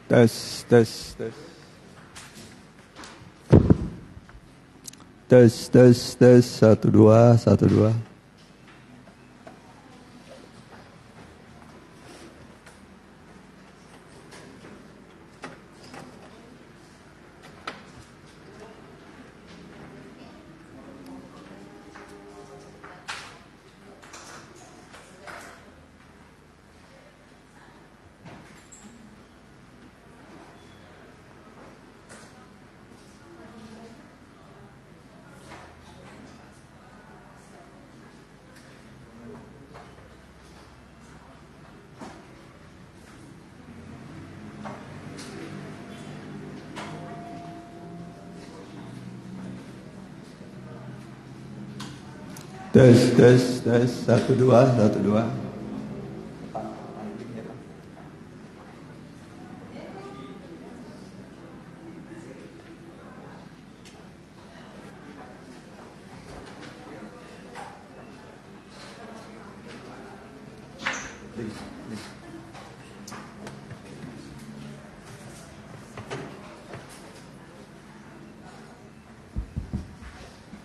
Tes, tes, tes. Tes, tes, tes. 1, 2, 1, 2. Tes, tes, tes. 1, 2, 1, 2.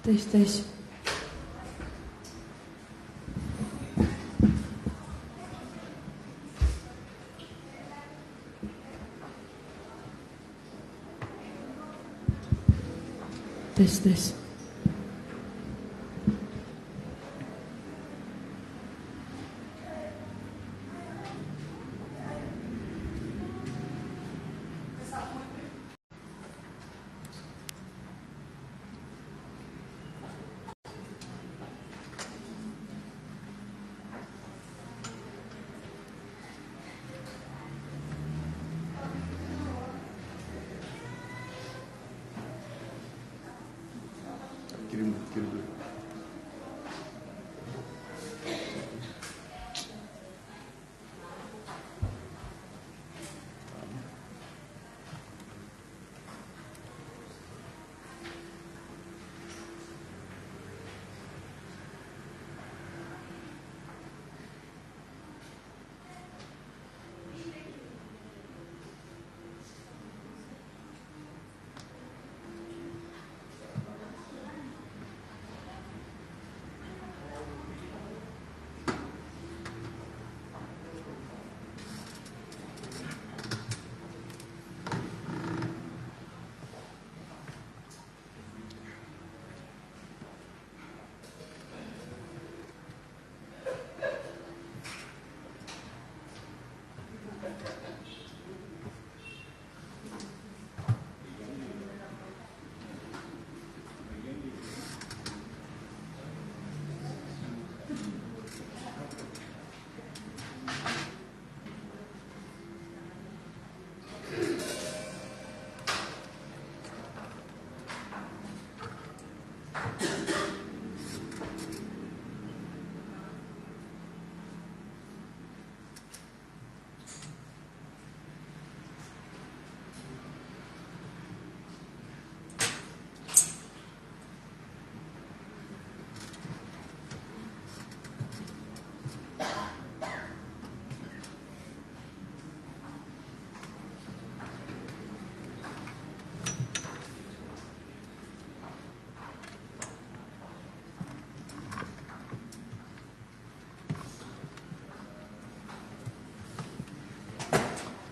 Tes, tes. Tes, tes. Kirim dulu.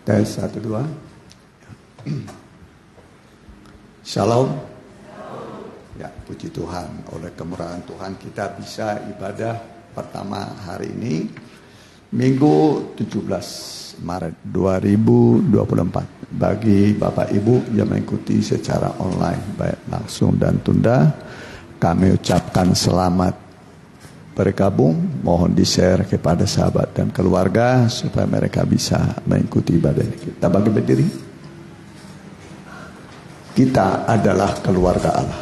Tes, 1, 2. Shalom. Ya, puji Tuhan. Oleh kemurahan Tuhan kita bisa ibadah pertama hari ini, Minggu 17 Maret 2024. Bagi Bapak Ibu yang mengikuti secara online, baik langsung dan tunda, kami ucapkan selamat bergabung. Mohon di-share kepada sahabat dan keluarga supaya mereka bisa mengikuti ibadah ini. Kita bagi berdiri. Kita adalah keluarga Allah.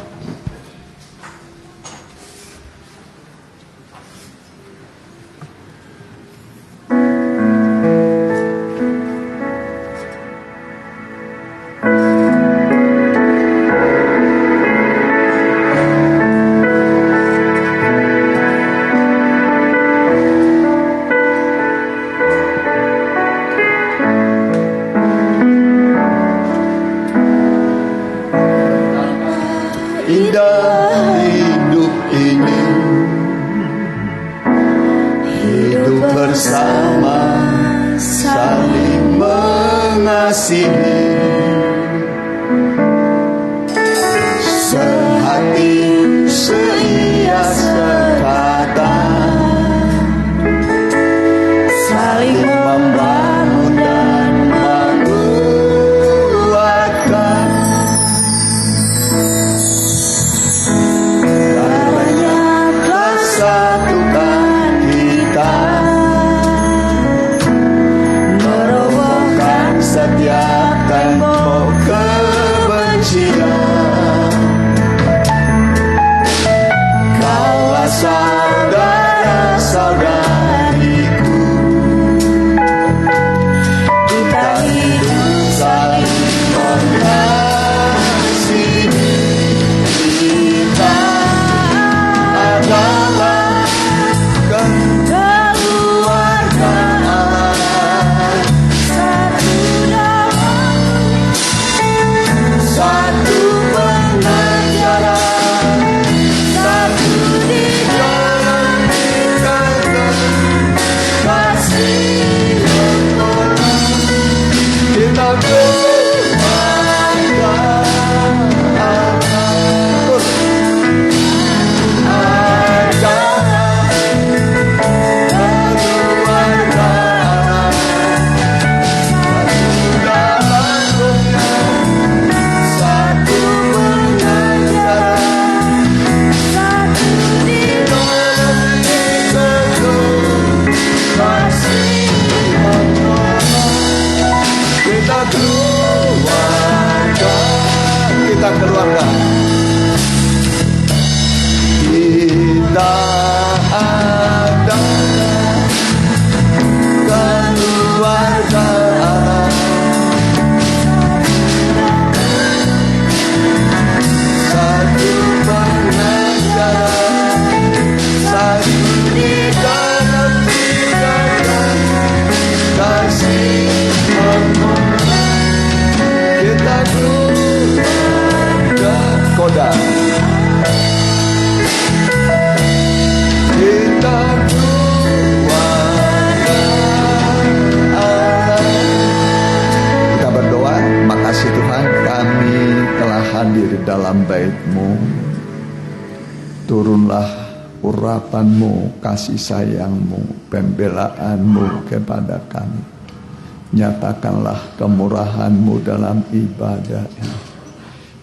bersama, saling mengasihi, sehati seia sekata, saling membangun dan menguatkan. Darahnya satukan kita, merobohkan setiap tembok kebencian. Kaulah saudara-saudariku, kita hidup saling mengasihi. Kita adalah keluarga Allah, satu dalam, satu pengajaran, satu di dalam kasih Allah. Kita keluarga Allah, kita keluarga. Kita adalah keluarga Allah, satu pengajaran, satu di dalam ikatan kasih Allah. Kita keluarga Koda, kita keluarga Allah. Kita berdoa, makasih Tuhan kami telah hadir dalam bait-Mu. Turunlah urapan-Mu, kasih sayang-Mu, pembelaan-Mu kepada kami. Nyatakanlah kemurahan-Mu dalam ibadah ini.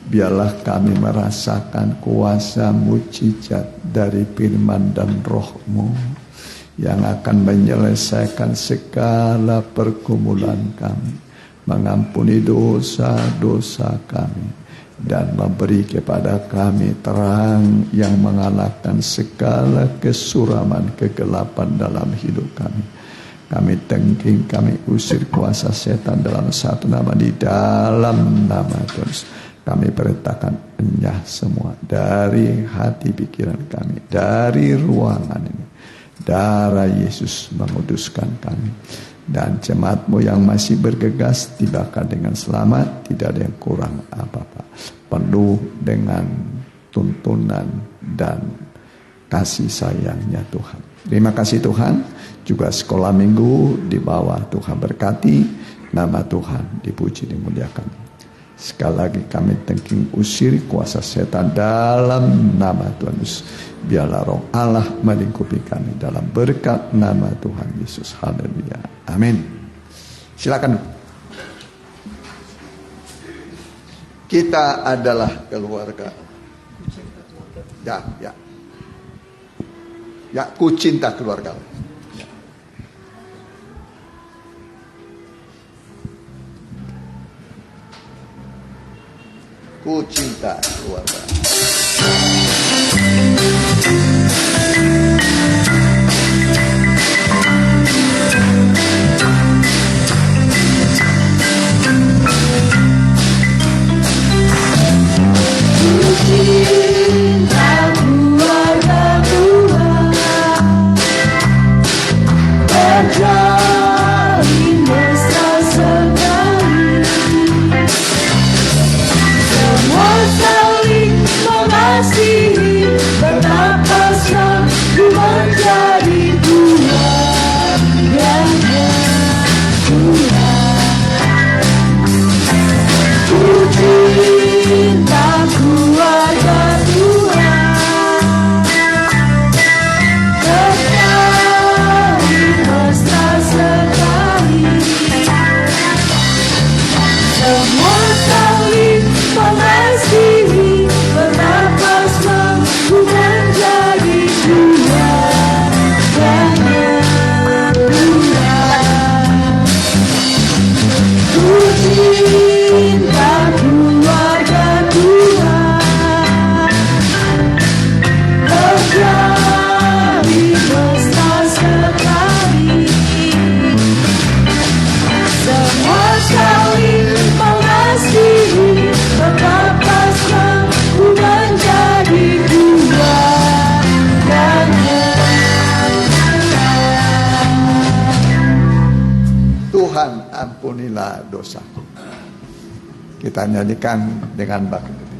Biarlah kami merasakan kuasa mujizat dari firman dan roh-Mu yang akan menyelesaikan segala pergumulan kami, mengampuni dosa-dosa kami, dan memberi kepada kami terang yang mengalahkan segala kesuraman kegelapan dalam hidup kami. Kami tengking, kami usir kuasa setan dalam satu nama, di dalam nama Tuhan. Kami perintahkan enyah semua dari hati pikiran kami, dari ruangan ini. Darah Yesus menguduskan kami. Dan jemaat-Mu yang masih bergegas tibakan dengan selamat, tidak ada yang kurang apa-apa. Penuh dengan tuntunan dan kasih sayangnya Tuhan. Terima kasih Tuhan. Juga sekolah minggu di bawah Tuhan berkati. Nama Tuhan dipuji dimuliakan. Sekali lagi kami tengking usir kuasa setan dalam nama Tuhan Yesus. Biarlah roh Allah melingkupi kami dalam berkat nama Tuhan Yesus. Haleluya. Amin. Silakan. Kita adalah keluarga. Ya. Ya, ku cinta keluarga. Ku cinta keluarga. Terjalin mesra sekali, semua saling mengasihi, betapa Tuhan, ampunilah dosaku. Kita nyanyikan dengan baki.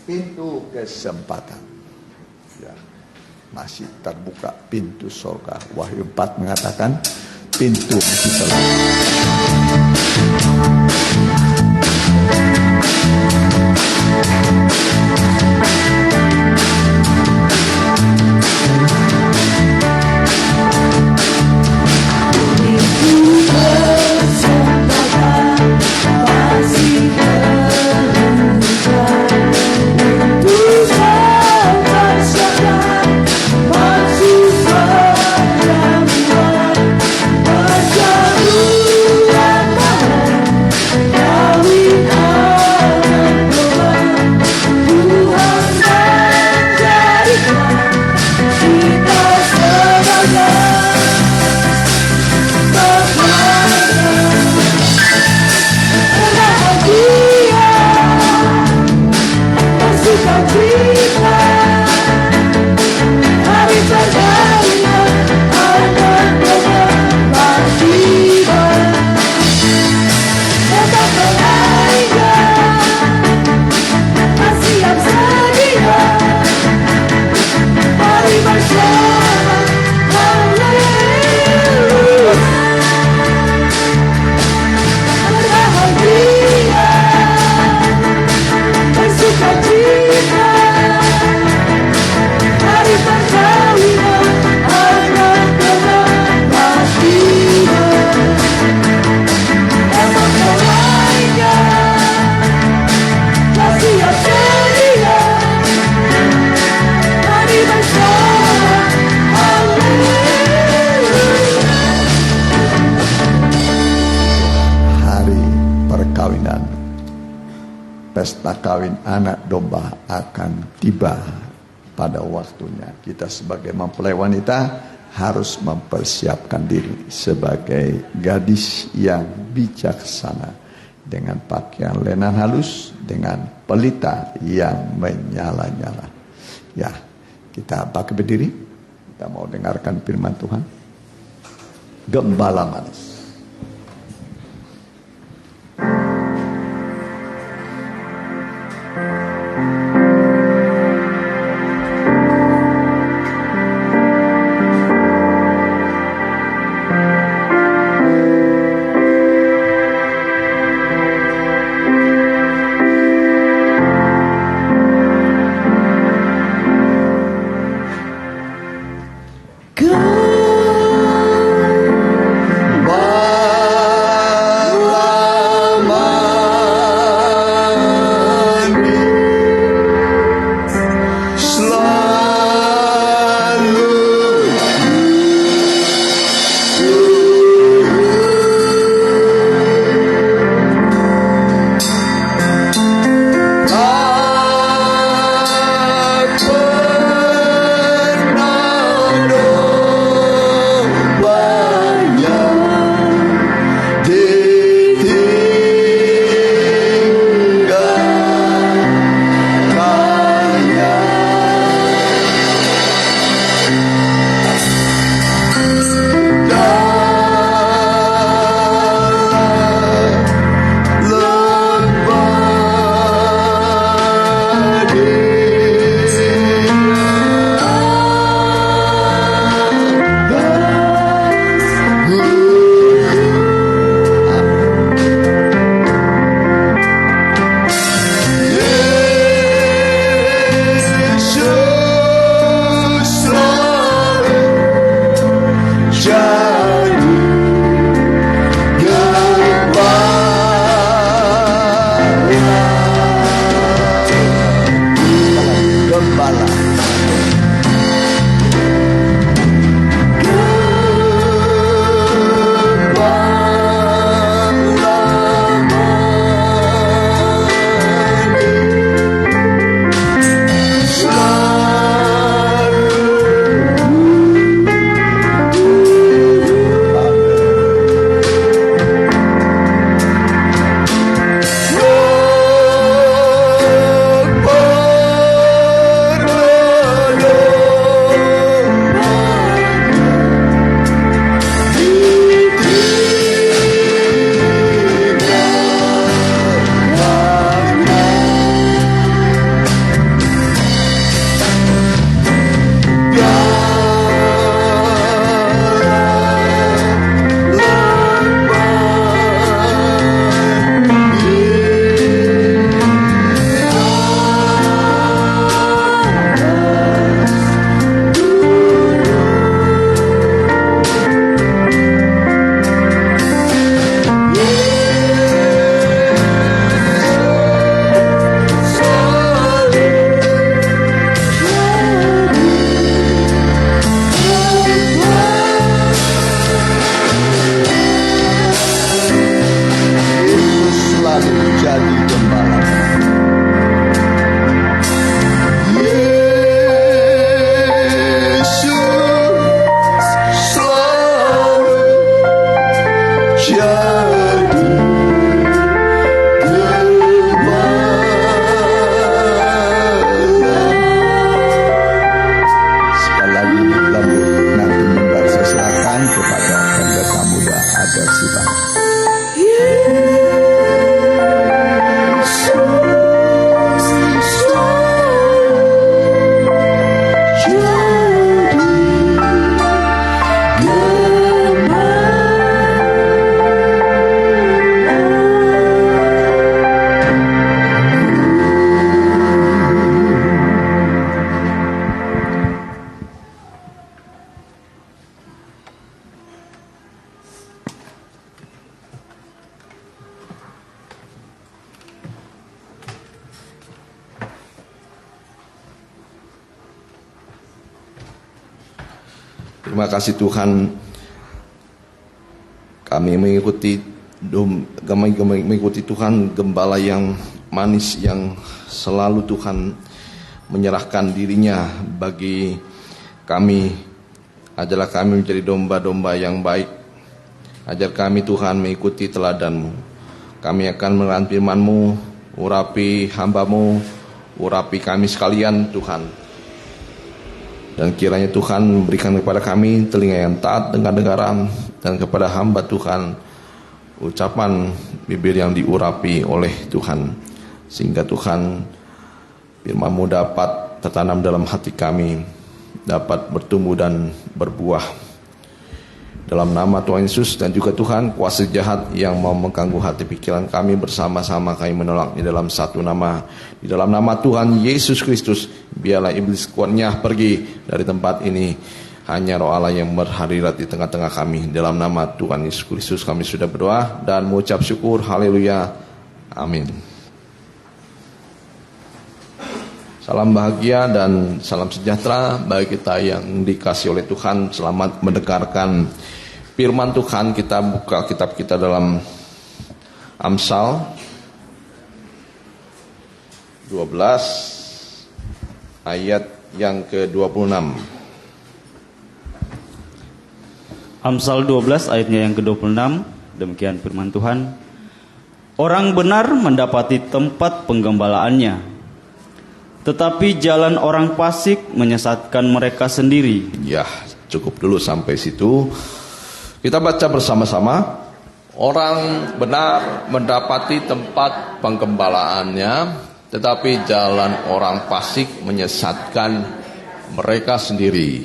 Pintu kesempatan, ya, masih terbuka pintu surga. Wahyu 4 mengatakan pintu masih terbuka. Pesta kawin anak domba akan tiba pada waktunya. Kita sebagai mempelai wanita harus mempersiapkan diri sebagai gadis yang bijaksana dengan pakaian lenan halus, dengan pelita yang menyala-nyala. Ya, kita bangkit berdiri. Kita mau dengarkan firman Tuhan. Gembala manis. Terima kasih Tuhan, kami mengikuti Tuhan, gembala yang manis yang selalu Tuhan menyerahkan dirinya bagi kami Ajarlah kami menjadi domba-domba yang baik. Ajar kami Tuhan mengikuti teladan-Mu. Kami akan menelan firman-Mu, urapi hamba-Mu, urapi kami sekalian Tuhan. Dan kiranya Tuhan berikan kepada kami telinga yang taat dengar-dengaran, dan kepada hamba Tuhan ucapan bibir yang diurapi oleh Tuhan, sehingga Tuhan firman-Mu dapat tertanam dalam hati kami, dapat bertumbuh dan berbuah. Dalam nama Tuhan Yesus, dan juga Tuhan, kuasa jahat yang mau mengganggu hati pikiran kami, bersama-sama kami menolaknya dalam satu nama. Di dalam nama Tuhan Yesus Kristus, biarlah iblis kuatnya pergi dari tempat ini. Hanya Roh Allah yang berhadirat di tengah-tengah kami. Dalam nama Tuhan Yesus Kristus kami sudah berdoa dan mengucap syukur. Haleluya. Amin. Salam bahagia dan salam sejahtera bagi kita yang dikasihi oleh Tuhan. Selamat mendengarkan firman Tuhan. Kita buka kitab kita dalam Amsal 12 ayat yang ke-26. Amsal 12 ayatnya yang ke-26. Demikian firman Tuhan. Orang benar mendapati tempat penggembalaannya, tetapi jalan orang fasik menyesatkan mereka sendiri. Ya, cukup dulu sampai situ. Kita baca bersama-sama. Orang benar mendapati tempat penggembalaannya, tetapi jalan orang fasik menyesatkan mereka sendiri.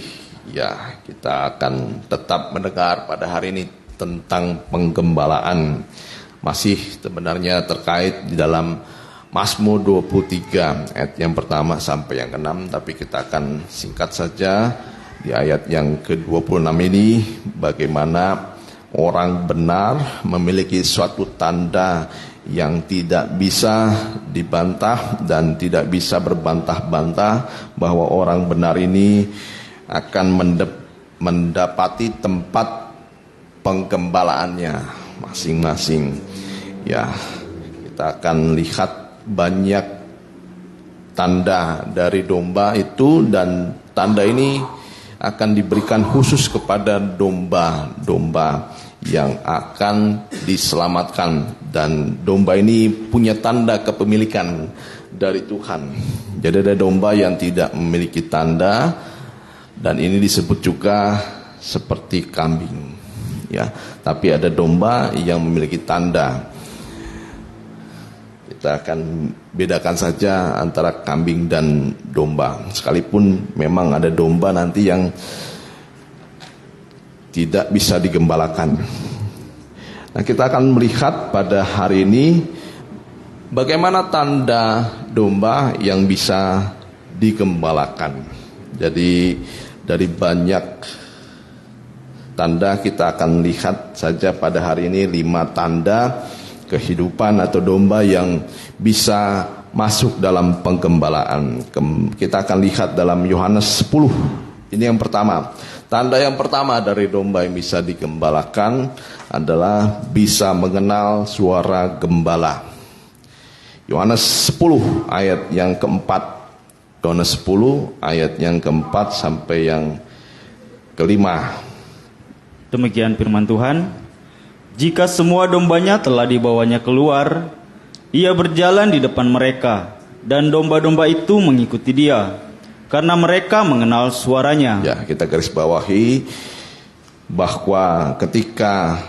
Ya, kita akan tetap mendengar pada hari ini tentang penggembalaan. Masih sebenarnya terkait di dalam Mazmur 23 ayat yang pertama sampai yang ke-6, tapi kita akan singkat saja di ayat yang ke-26 ini, bagaimana orang benar memiliki suatu tanda yang tidak bisa dibantah dan tidak bisa berbantah-bantah, bahwa orang benar ini akan mendapati tempat penggembalaannya masing-masing. Ya, kita akan lihat banyak tanda dari domba itu, dan tanda ini akan diberikan khusus kepada domba-domba yang akan diselamatkan, dan domba ini punya tanda kepemilikan dari Tuhan. Jadi ada domba yang tidak memiliki tanda, dan ini disebut juga seperti kambing, ya. Tapi ada domba yang memiliki tanda. Kita akan bedakan saja antara kambing dan domba. Sekalipun memang ada domba nanti yang tidak bisa digembalakan. Nah, kita akan melihat pada hari ini bagaimana tanda domba yang bisa digembalakan. Jadi dari banyak tanda, kita akan lihat saja pada hari ini 5 tanda kehidupan atau domba yang bisa masuk dalam penggembalaan. Kita akan lihat dalam Yohanes 10. Ini yang pertama. Tanda yang pertama dari domba yang bisa digembalakan adalah bisa mengenal suara gembala. Yohanes 10 ayat yang keempat. Yohanes 10 ayat yang keempat sampai yang kelima. Demikian firman Tuhan. Jika semua dombanya telah dibawanya keluar, ia berjalan di depan mereka, dan domba-domba itu mengikuti dia, karena mereka mengenal suaranya. Ya, kita garis bawahi bahwa ketika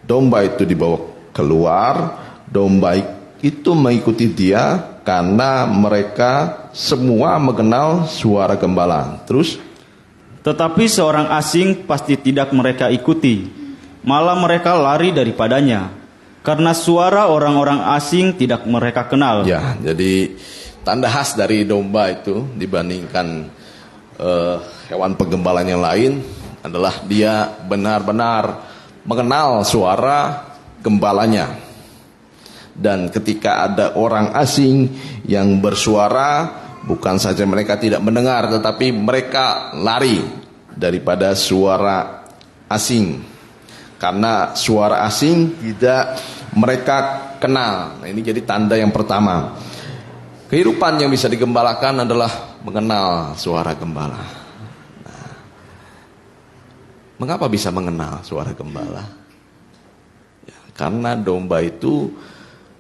domba itu dibawa keluar, domba itu mengikuti dia karena mereka semua mengenal suara gembala. Terus, tetapi seorang asing pasti tidak mereka ikuti, malah mereka lari daripadanya, karena suara orang-orang asing tidak mereka kenal. Ya, jadi tanda khas dari domba itu dibandingkan hewan penggembalaan yang lain adalah dia benar-benar mengenal suara gembalanya. Dan ketika ada orang asing yang bersuara, bukan saja mereka tidak mendengar, tetapi mereka lari daripada suara asing. Karena suara asing tidak mereka kenal. Nah, ini jadi tanda yang pertama. Kehidupan yang bisa digembalakan adalah mengenal suara gembala. Nah, Mengapa bisa mengenal suara gembala? Ya, karena domba itu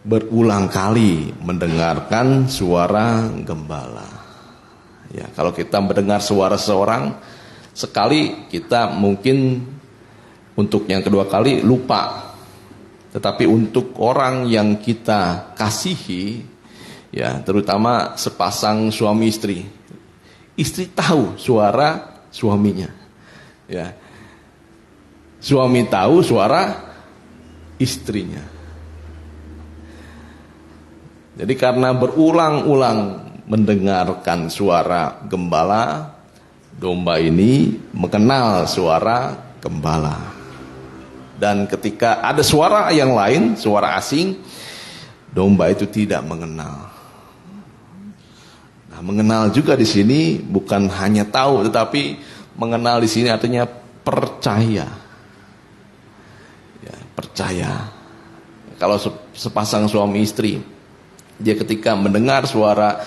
berulang kali mendengarkan suara gembala. Ya, kalau kita mendengar suara seorang sekali, kita mungkin untuk yang kedua kali lupa. Tetapi untuk orang yang kita kasihi, ya, terutama sepasang suami istri, istri tahu suara suaminya. Ya, suami tahu suara istrinya. Jadi karena berulang-ulang mendengarkan suara gembala, domba ini mengenal suara gembala. Dan ketika ada suara yang lain, suara asing, domba itu tidak mengenal. Nah, mengenal juga di sini bukan hanya tahu, tetapi mengenal di sini artinya percaya. Ya, percaya. Kalau sepasang suami istri, dia ketika mendengar suara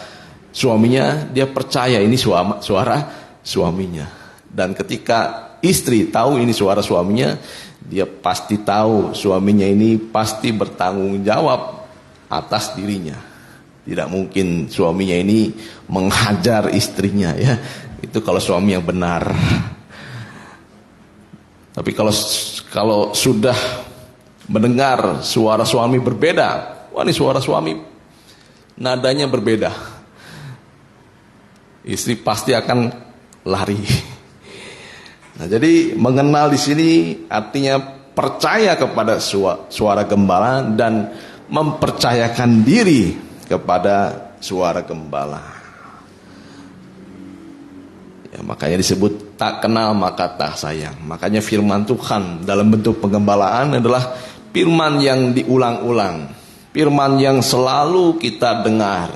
suaminya, dia percaya ini suara suaminya. Dan ketika istri tahu ini suara suaminya, dia pasti tahu suaminya ini pasti bertanggung jawab atas dirinya. Tidak mungkin suaminya ini menghajar istrinya, ya. Itu kalau suami yang benar. Tapi kalau sudah mendengar suara suami berbeda, wah ini suara suami nadanya berbeda, istri pasti akan lari. Nah, jadi mengenal di sini artinya percaya kepada suara gembala dan mempercayakan diri kepada suara gembala. Ya, makanya disebut tak kenal maka tak sayang. Makanya firman Tuhan dalam bentuk penggembalaan adalah firman yang diulang-ulang, firman yang selalu kita dengar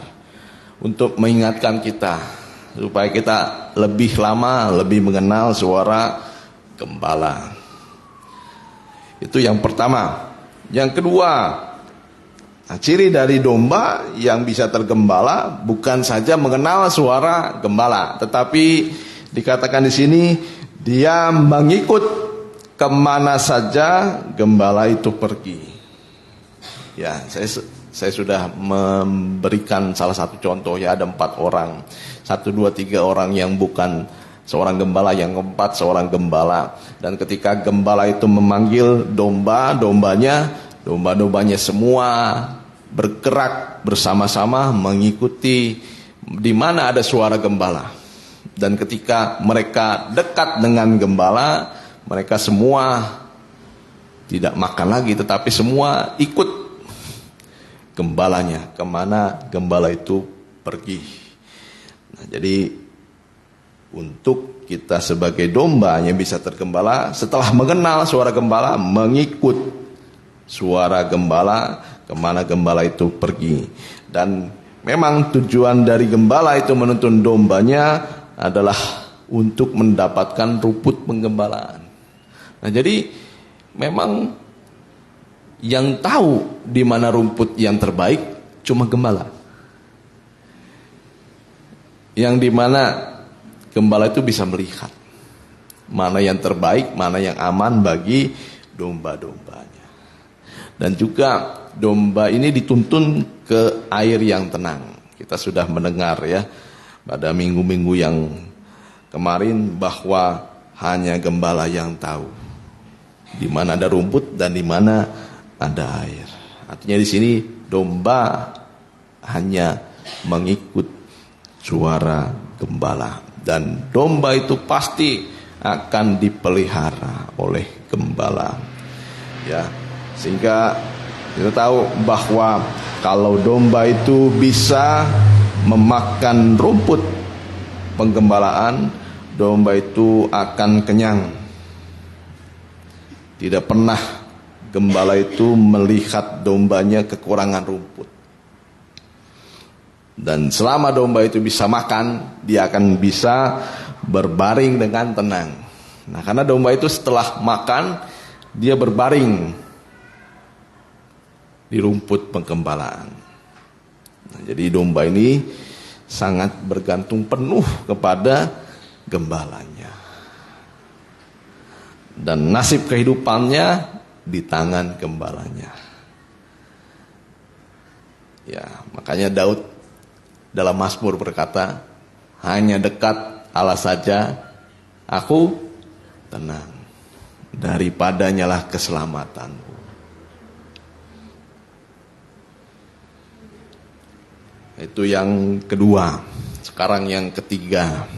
untuk mengingatkan kita supaya kita lebih lama, lebih mengenal suara gembala. Itu yang pertama. Yang kedua, ciri dari domba yang bisa tergembala bukan saja mengenal suara gembala, tetapi dikatakan di sini dia mengikut kemana saja gembala itu pergi. Ya, saya sudah memberikan salah satu contoh, ya, ada 4 orang, 1, 2, 3 orang yang bukan seorang gembala, yang 4 seorang gembala. Dan ketika gembala itu memanggil domba-dombanya semua bergerak bersama-sama mengikuti di mana ada suara gembala. Dan ketika mereka dekat dengan gembala, mereka semua tidak makan lagi, tetapi semua ikut gembalanya, kemana gembala itu pergi. Nah, jadi untuk kita sebagai domba yang bisa tergembala, setelah mengenal suara gembala, mengikut suara gembala, kemana gembala itu pergi. Dan memang tujuan dari gembala itu menuntun dombanya adalah untuk mendapatkan rumput penggembalaan. Nah, jadi memang yang tahu di mana rumput yang terbaik cuma gembala. Yang di mana gembala itu bisa melihat mana yang terbaik, mana yang aman bagi domba-dombanya. Dan juga domba ini dituntun ke air yang tenang. Kita sudah mendengar, ya, pada minggu-minggu yang kemarin bahwa hanya gembala yang tahu di mana ada rumput dan di mana ada air. Artinya di sini domba hanya mengikut suara gembala, dan domba itu pasti akan dipelihara oleh gembala. Ya, sehingga kita tahu bahwa kalau domba itu bisa memakan rumput penggembalaan, domba itu akan kenyang. Tidak pernah gembala itu melihat dombanya kekurangan rumput. Dan selama domba itu bisa makan, dia akan bisa berbaring dengan tenang. Nah, karena domba itu setelah makan, dia berbaring di rumput penggembalaan. Nah, jadi domba ini sangat bergantung penuh kepada gembalanya. dan nasib kehidupannya di tangan gembalanya. Ya, makanya Daud dalam Mazmur berkata, hanya dekat Allah saja aku tenang, daripadanya lah keselamatanku. Itu yang kedua. Sekarang yang ketiga.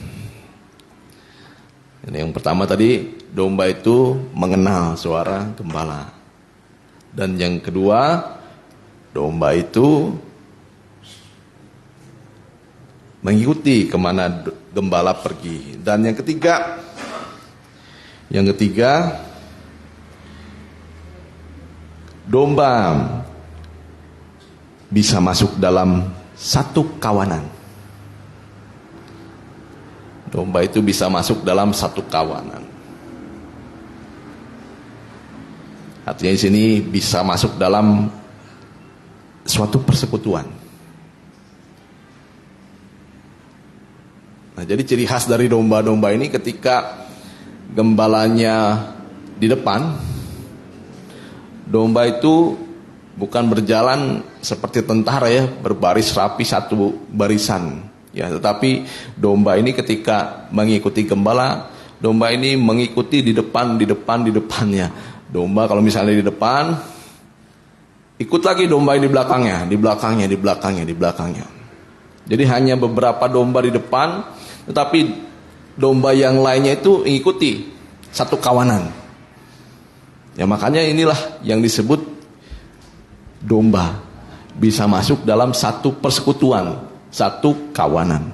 Ini yang pertama tadi, domba itu mengenal suara gembala. Dan yang kedua, domba itu mengikuti kemana gembala pergi. Dan yang ketiga, domba bisa masuk dalam satu kawanan. Domba itu bisa masuk dalam satu kawanan. Artinya di sini bisa masuk dalam suatu persekutuan. Nah, jadi ciri khas dari domba-domba ini ketika gembalanya di depan, domba itu bukan berjalan seperti tentara ya, berbaris rapi satu barisan ya, tetapi domba ini ketika mengikuti gembala, domba ini mengikuti di depannya. Domba kalau misalnya di depan, ikut lagi domba ini di belakangnya. Jadi hanya beberapa domba di depan, tetapi domba yang lainnya itu mengikuti satu kawanan. Ya, makanya inilah yang disebut domba bisa masuk dalam satu persekutuan, satu kawanan.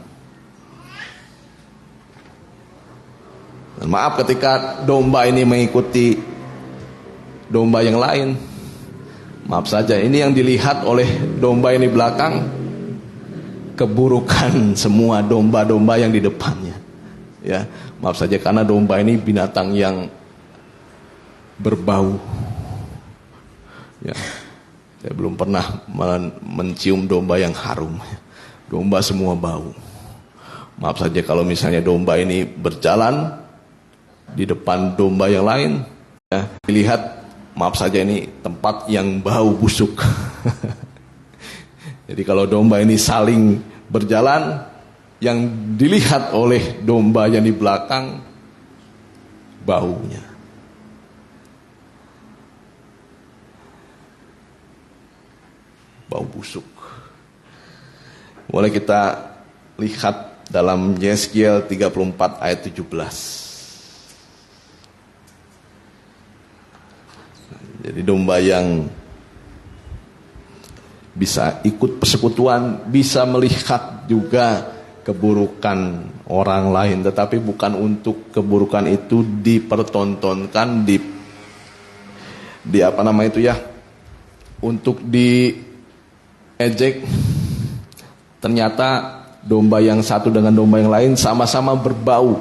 Dan maaf ketika domba ini mengikuti domba yang lain, maaf saja, ini yang dilihat oleh domba ini belakang, keburukan semua domba-domba yang di depannya. Ya, maaf saja karena domba ini binatang yang berbau. Ya. Saya belum pernah mencium domba yang harum. Domba semua bau. Maaf saja kalau misalnya domba ini berjalan di depan domba yang lain, ya, dilihat, maaf saja ini tempat yang bau busuk. Jadi kalau domba ini saling berjalan, yang dilihat oleh domba yang di belakang baunya. Bau busuk. Boleh kita lihat dalam Yeskiel 34 ayat 17. Jadi domba yang bisa ikut persekutuan, bisa melihat juga keburukan orang lain, tetapi bukan untuk keburukan itu dipertontonkan, di apa nama itu ya, untuk ejek. Ternyata domba yang satu dengan domba yang lain sama-sama berbau.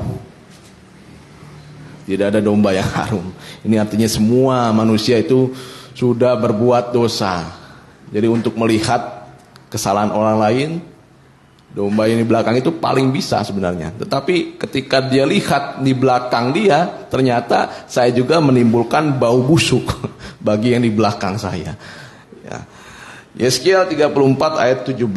Tidak ada domba yang harum. Ini artinya semua manusia itu sudah berbuat dosa. Jadi untuk melihat kesalahan orang lain, domba yang di belakang itu paling bisa sebenarnya. Tetapi ketika dia lihat di belakang dia, ternyata saya juga menimbulkan bau busuk bagi yang di belakang saya. Ya. Yeskiel 34 ayat 17.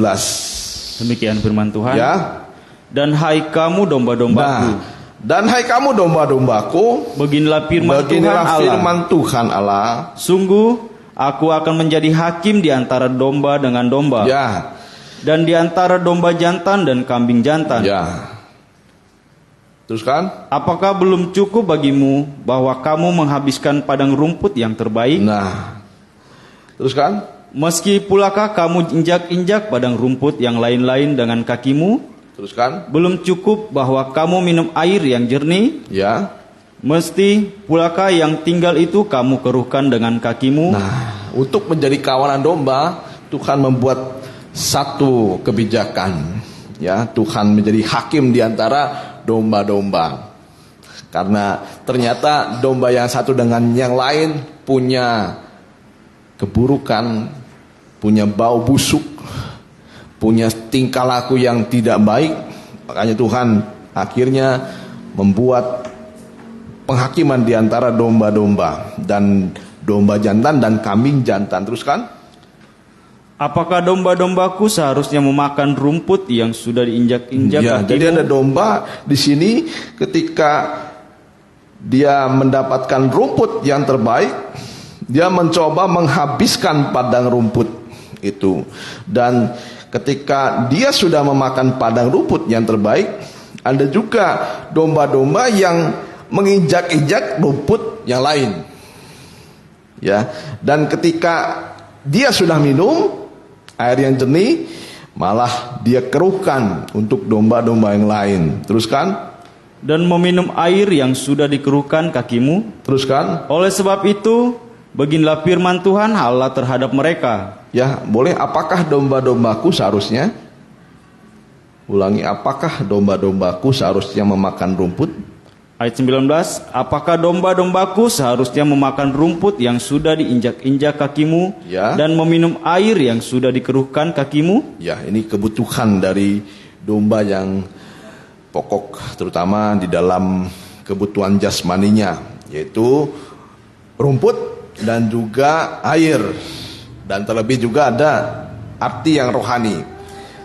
Demikian firman Tuhan. Ya. Dan hai kamu domba-dombaku. Dan hai kamu domba-dombaku, beginilah firman Tuhan Allah. Sungguh aku akan menjadi hakim di antara domba dengan domba. Ya. Dan di antara domba jantan dan kambing jantan. Ya. Teruskan. Apakah belum cukup bagimu bahwa kamu menghabiskan padang rumput yang terbaik? Nah. Teruskan. Meski pulakah kamu injak-injak padang rumput yang lain-lain dengan kakimu? Teruskan. Belum cukup bahwa kamu minum air yang jernih? Ya. Mesti pulakah yang tinggal itu kamu keruhkan dengan kakimu? Nah, untuk menjadi kawanan domba, Tuhan membuat satu kebijakan. Ya, Tuhan menjadi hakim di antara domba-domba. Karena ternyata domba yang satu dengan yang lain punya keburukan, punya bau busuk, punya tingkah laku yang tidak baik. Makanya Tuhan akhirnya membuat penghakiman di antara domba-domba dan domba jantan dan kambing jantan. Teruskan. Apakah domba-dombaku seharusnya memakan rumput yang sudah diinjak-injak Ya, kakimu? jadi ada domba di sini ketika dia mendapatkan rumput yang terbaik, dia mencoba menghabiskan padang rumput itu. Dan ketika dia sudah memakan padang rumput yang terbaik, ada juga domba-domba yang menginjak-injak rumput yang lain. Ya, dan ketika dia sudah minum air yang jernih, malah dia keruhkan untuk domba-domba yang lain. Teruskan. Dan meminum air yang sudah dikeruhkan kakimu. Teruskan. Oleh sebab itu, beginilah firman Tuhan Allah terhadap mereka. Ya, boleh. Apakah domba-dombaku seharusnya? Ulangi, apakah domba-dombaku seharusnya memakan rumput? Ayat 19, apakah domba-dombaku seharusnya memakan rumput yang sudah diinjak-injak kakimu, Ya. dan meminum air yang sudah dikeruhkan kakimu? Ya, ini kebutuhan dari domba yang pokok, terutama di dalam kebutuhan jasmaninya, yaitu rumput dan juga air. Dan terlebih juga ada arti yang rohani.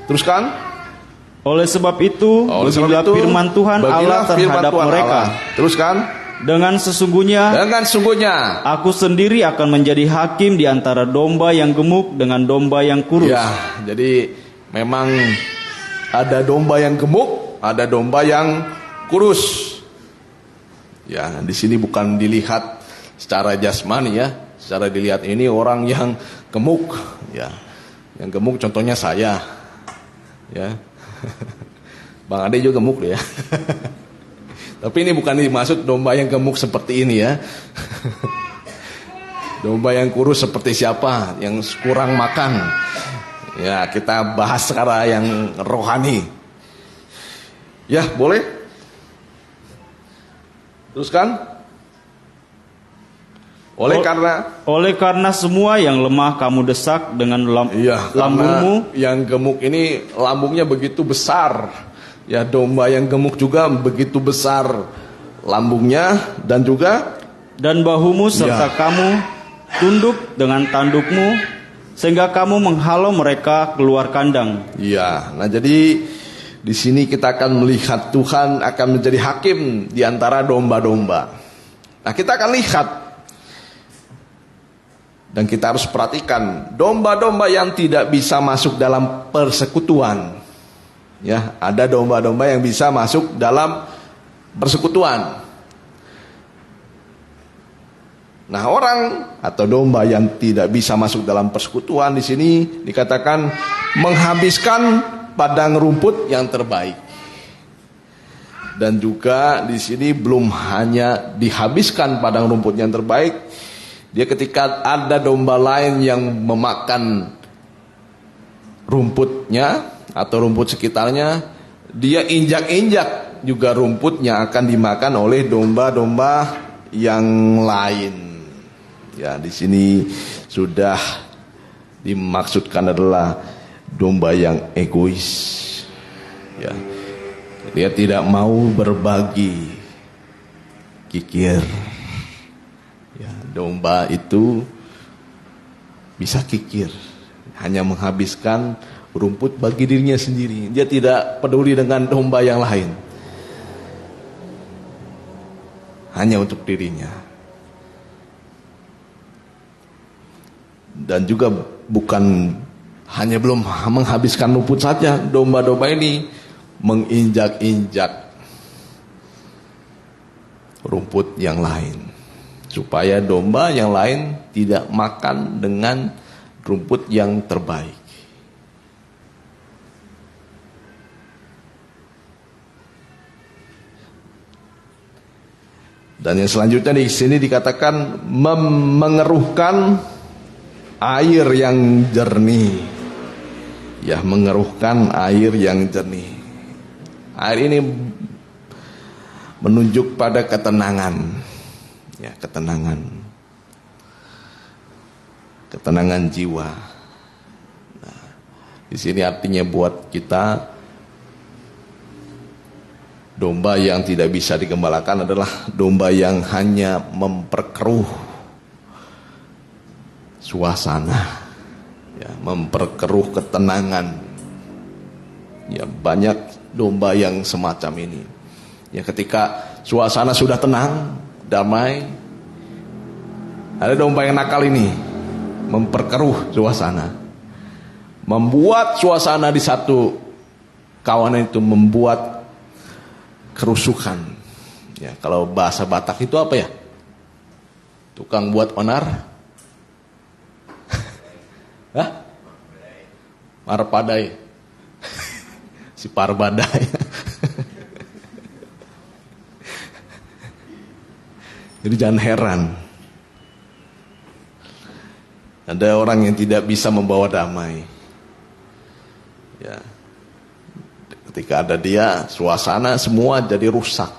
Teruskan. Oleh sebab itu, beginilah firman Tuhan Allah terhadap mereka. Teruskan. Dengan sesungguhnya, aku sendiri akan menjadi hakim di antara domba yang gemuk dengan domba yang kurus. Ya, jadi memang ada domba yang gemuk, ada domba yang kurus. Ya, di sini bukan dilihat secara jasmani ya, secara dilihat ini orang yang gemuk, ya. Yang gemuk contohnya saya. Ya. Bang Ade juga gemuk ya. Tapi ini bukan dimaksud domba yang gemuk seperti ini ya. Domba yang kurus seperti siapa? Yang kurang makan. Ya, kita bahas sekarang yang rohani. Ya, boleh. Teruskan. Oleh karena semua yang lemah kamu desak dengan lambungmu. Yang gemuk ini lambungnya begitu besar. Ya, domba yang gemuk juga begitu besar lambungnya dan juga bahumu serta kamu tunduk dengan tandukmu sehingga kamu menghalau mereka keluar kandang. Ya, nah jadi di sini kita akan melihat Tuhan akan menjadi hakim di antara domba-domba. Nah, kita akan lihat. Dan kita harus perhatikan domba-domba yang tidak bisa masuk dalam persekutuan. Ya, ada domba-domba yang bisa masuk dalam persekutuan. Nah, orang atau domba yang tidak bisa masuk dalam persekutuan di sini dikatakan menghabiskan padang rumput yang terbaik. Dan juga di sini belum hanya dihabiskan padang rumput yang terbaik, dia ketika ada domba lain yang memakan rumputnya atau rumput sekitarnya, dia injak-injak juga rumputnya akan dimakan oleh domba-domba yang lain. Ya, di sini sudah dimaksudkan adalah domba yang egois. Ya, dia tidak mau berbagi, kikir. Ya, domba itu bisa kikir, hanya menghabiskan rumput bagi dirinya sendiri. Dia tidak peduli dengan domba yang lain, hanya untuk dirinya. Dan juga bukan hanya belum menghabiskan rumput saja, domba-domba ini menginjak-injak rumput yang lain, supaya domba yang lain tidak makan dengan rumput yang terbaik. Dan yang selanjutnya di sini dikatakan mengeruhkan air yang jernih. Ya, mengeruhkan air yang jernih. Air ini menunjuk pada ketenangan. Ya, ketenangan jiwa. Nah, di sini artinya buat kita domba yang tidak bisa digembalakan adalah domba yang hanya memperkeruh suasana, ya, memperkeruh ketenangan. Ya, banyak domba yang semacam ini. Ya, ketika suasana sudah tenang, damai, ada domba yang nakal ini memperkeruh suasana, membuat suasana di satu kawanan itu membuat kerusuhan. Ya, kalau bahasa Batak itu apa ya? Tukang buat onar. Hah? Parpadai. Si Parbadai. Jadi jangan heran ada orang yang tidak bisa membawa damai. Ya. Ketika ada dia, suasana semua jadi rusak,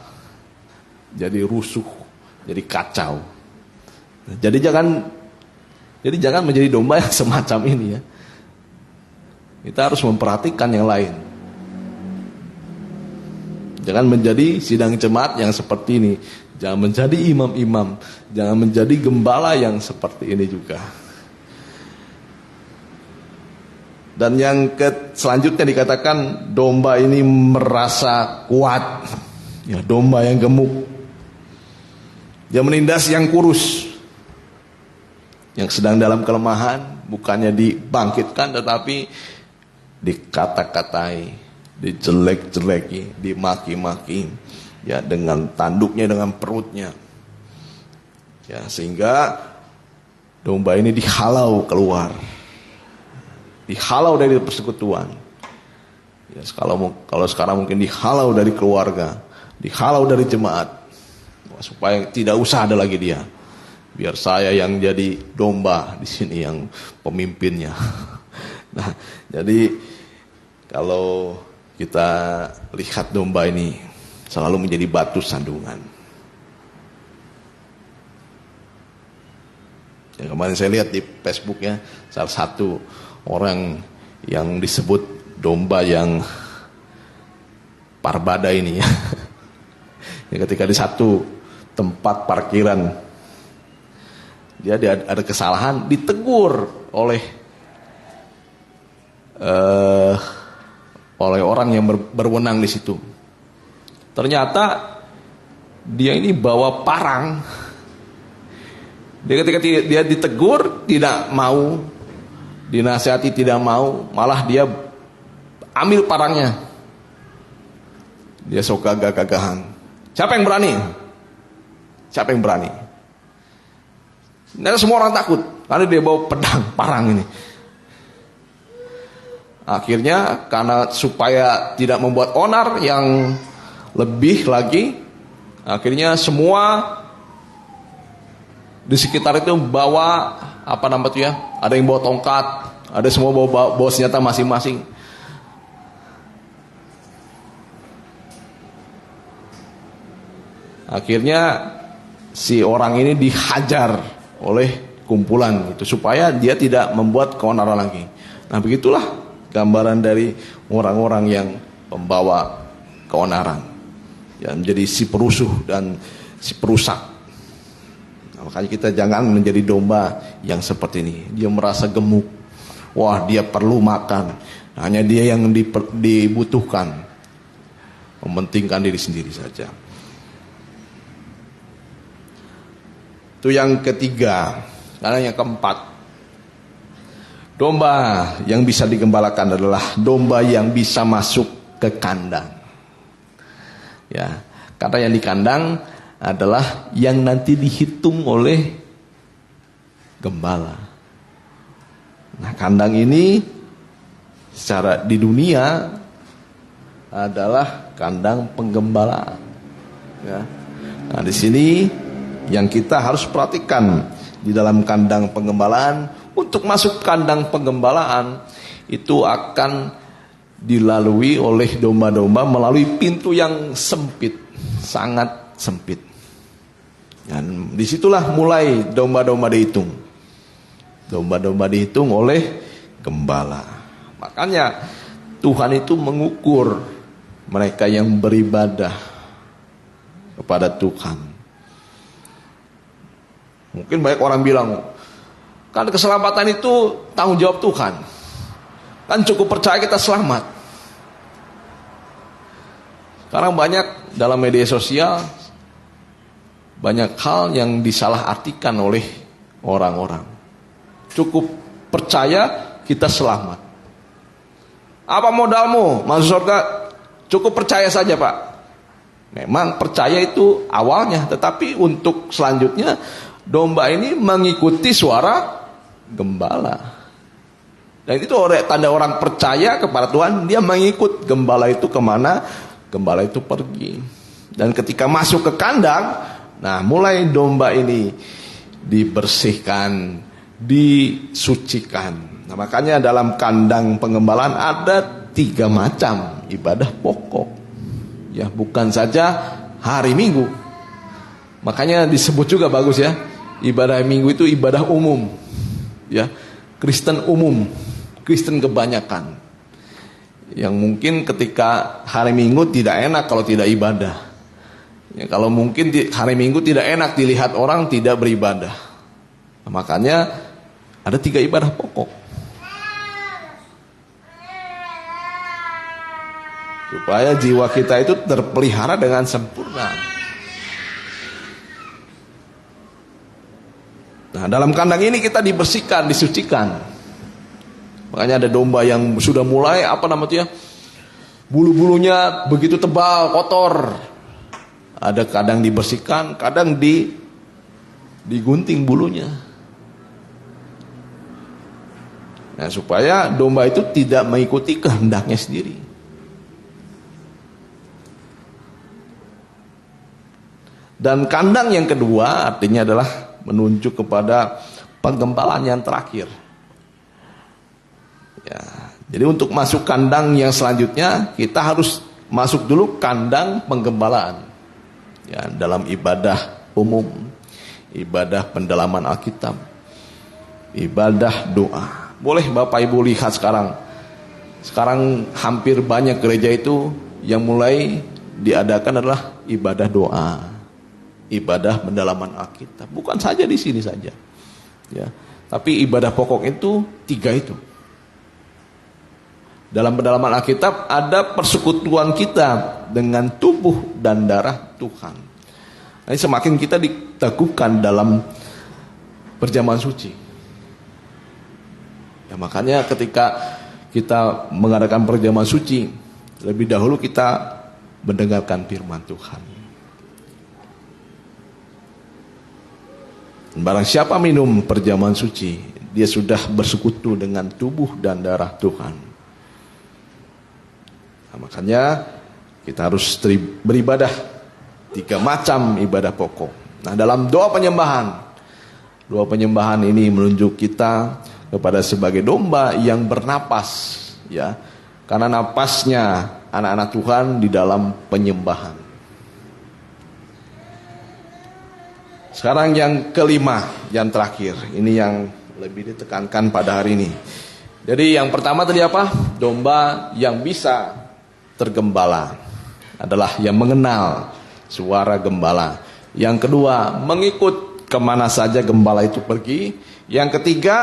jadi rusuh, jadi kacau. Jadi jangan menjadi domba yang semacam ini ya. Kita harus memperhatikan yang lain. Jangan menjadi sidang jemaat yang seperti ini. Jangan menjadi imam-imam. Jangan menjadi gembala yang seperti ini juga. Dan yang selanjutnya dikatakan domba ini merasa kuat. Ya, domba yang gemuk. Dia menindas yang kurus. Yang sedang dalam kelemahan, bukannya dibangkitkan tetapi dikata-katai, dijelek-jeleki, dimaki-maki, ya, dengan tanduknya, dengan perutnya. Ya, sehingga domba ini dihalau keluar. Dihalau dari persekutuan. Ya, kalau sekarang mungkin dihalau dari keluarga, dihalau dari jemaat, supaya tidak usah ada lagi dia. Biar saya yang jadi domba di sini, yang pemimpinnya. Nah, jadi kalau kita lihat domba ini selalu menjadi batu sandungan. Ya, kemarin saya lihat di Facebook ya, salah satu orang yang disebut domba yang Parbada ini ya. Ya, ketika di satu tempat parkiran dia ada kesalahan, ditegur oleh orang yang berwenang di situ. Ternyata dia ini bawa parang. Dia ketika dia ditegur tidak mau, dinasihati tidak mau, malah dia ambil parangnya. Dia sok gagah-gagahan. Siapa yang berani? Siapa yang berani? Dan semua orang takut karena dia bawa pedang, parang ini. Akhirnya karena supaya tidak membuat onar yang lebih lagi, akhirnya semua di sekitar itu bawa apa namanya itu ya? Ada yang bawa tongkat, ada semua bawa senjata masing-masing. Akhirnya si orang ini dihajar oleh kumpulan itu supaya dia tidak membuat keonaran lagi. Nah, begitulah gambaran dari orang-orang yang membawa keonaran, yang menjadi si perusuh dan si perusak. Nah, makanya kita jangan menjadi domba yang seperti ini. Dia merasa gemuk, wah dia perlu makan, hanya dia yang dibutuhkan, mementingkan diri sendiri saja. Itu yang ketiga. Karena yang keempat, domba yang bisa digembalakan adalah domba yang bisa masuk ke kandang. Ya, karena yang di kandang adalah yang nanti dihitung oleh gembala. Nah, kandang ini secara di dunia adalah kandang penggembalaan. Ya. Nah, di sini yang kita harus perhatikan di dalam kandang penggembalaan, untuk masuk kandang penggembalaan itu akan dilalui oleh domba-domba melalui pintu yang sempit, sangat sempit. Dan disitulah mulai domba-domba dihitung. Domba-domba dihitung oleh gembala. Makanya Tuhan itu mengukur mereka yang beribadah kepada Tuhan. Mungkin banyak orang bilang, kan keselamatan itu tanggung jawab Tuhan. Kan cukup percaya kita selamat. Sekarang banyak dalam media sosial, banyak hal yang disalahartikan oleh orang-orang. Cukup percaya kita selamat. Apa modalmu masuk surga? Cukup percaya saja, Pak. Memang percaya itu awalnya, tetapi untuk selanjutnya domba ini mengikuti suara gembala. Dan itu tanda orang percaya kepada Tuhan, dia mengikut gembala itu kemana gembala itu pergi. Dan ketika masuk ke kandang, nah mulai domba ini dibersihkan, disucikan. Nah, makanya dalam kandang pengembalaan ada 3 macam ibadah pokok. Ya, bukan saja hari Minggu. Makanya disebut juga bagus ya, ibadah Minggu itu ibadah umum. Ya, Kristen umum, Kristen kebanyakan. Yang mungkin ketika hari Minggu tidak enak kalau tidak ibadah. Ya, kalau mungkin hari Minggu tidak enak dilihat orang tidak beribadah. Nah, makanya ada 3 ibadah pokok. Supaya jiwa kita itu terpelihara dengan sempurna. Nah, dalam kandang ini kita dibersihkan, disucikan. Makanya ada domba yang sudah mulai bulu-bulunya begitu tebal, kotor. Ada kadang dibersihkan, kadang digunting bulunya. Nah, supaya domba itu tidak mengikuti kehendaknya sendiri. Dan kandang yang kedua artinya adalah menunjuk kepada penggembalaan yang terakhir. Ya, jadi untuk masuk kandang yang selanjutnya kita harus masuk dulu kandang penggembalaan. Ya, dalam ibadah umum, ibadah pendalaman Alkitab, ibadah doa. Boleh Bapak Ibu lihat sekarang hampir banyak gereja itu yang mulai diadakan adalah ibadah doa, ibadah pendalaman Alkitab. Bukan saja di sini saja, ya, tapi ibadah pokok itu 3 itu. Dalam pendalaman Alkitab ada persekutuan kita dengan tubuh dan darah Tuhan. Nah, semakin kita diteguhkan dalam perjamuan suci. Ya, makanya ketika kita mengadakan perjamuan suci, lebih dahulu kita mendengarkan firman Tuhan. Barang siapa minum perjamuan suci, dia sudah bersekutu dengan tubuh dan darah Tuhan. Nah, makanya kita harus beribadah 3 macam ibadah pokok. Nah, dalam doa penyembahan ini menunjuk kita kepada sebagai domba yang bernapas, ya, karena napasnya anak-anak Tuhan di dalam penyembahan. Sekarang yang kelima, yang terakhir, ini yang lebih ditekankan pada hari ini. Jadi yang pertama tadi apa? Domba yang bisa tergembala adalah yang mengenal suara gembala. Yang kedua, mengikut kemana saja gembala itu pergi. Yang ketiga,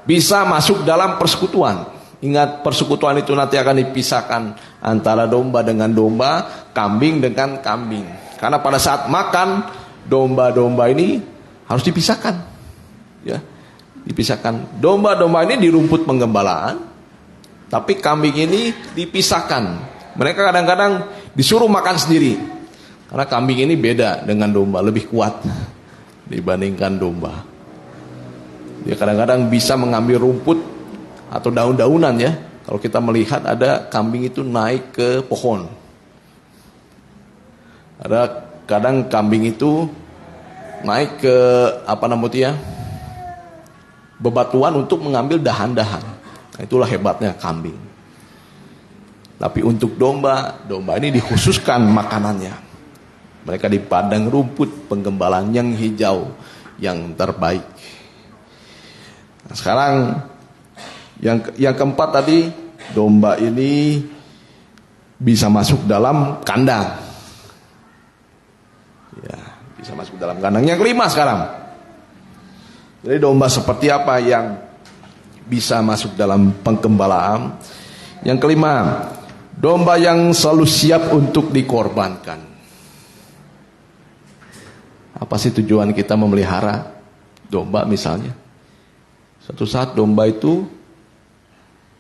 bisa masuk dalam persekutuan. Ingat, persekutuan itu nanti akan dipisahkan antara domba dengan domba, kambing dengan kambing. Karena pada saat makan, domba-domba ini harus dipisahkan, ya, dipisahkan. Domba-domba ini di rumput penggembalaan, tapi kambing ini dipisahkan. Mereka kadang-kadang disuruh makan sendiri, karena kambing ini beda dengan domba, lebih kuat dibandingkan domba. Dia kadang-kadang bisa mengambil rumput atau daun-daunan, ya. Kalau kita melihat ada kambing itu naik ke pohon. Ada kadang kambing itu naik ke bebatuan untuk mengambil dahan-dahan. Nah, itulah hebatnya kambing. Tapi untuk domba ini dikhususkan makanannya. Mereka di padang rumput penggembalaan yang hijau, yang terbaik. Nah, sekarang yang keempat tadi, domba ini bisa masuk dalam kandang. Ya, bisa masuk dalam kandang. Yang kelima sekarang. Jadi domba seperti apa yang bisa masuk dalam pengembalaan? Yang kelima, domba yang selalu siap untuk dikorbankan. Apa sih tujuan kita memelihara domba misalnya? Suatu saat domba itu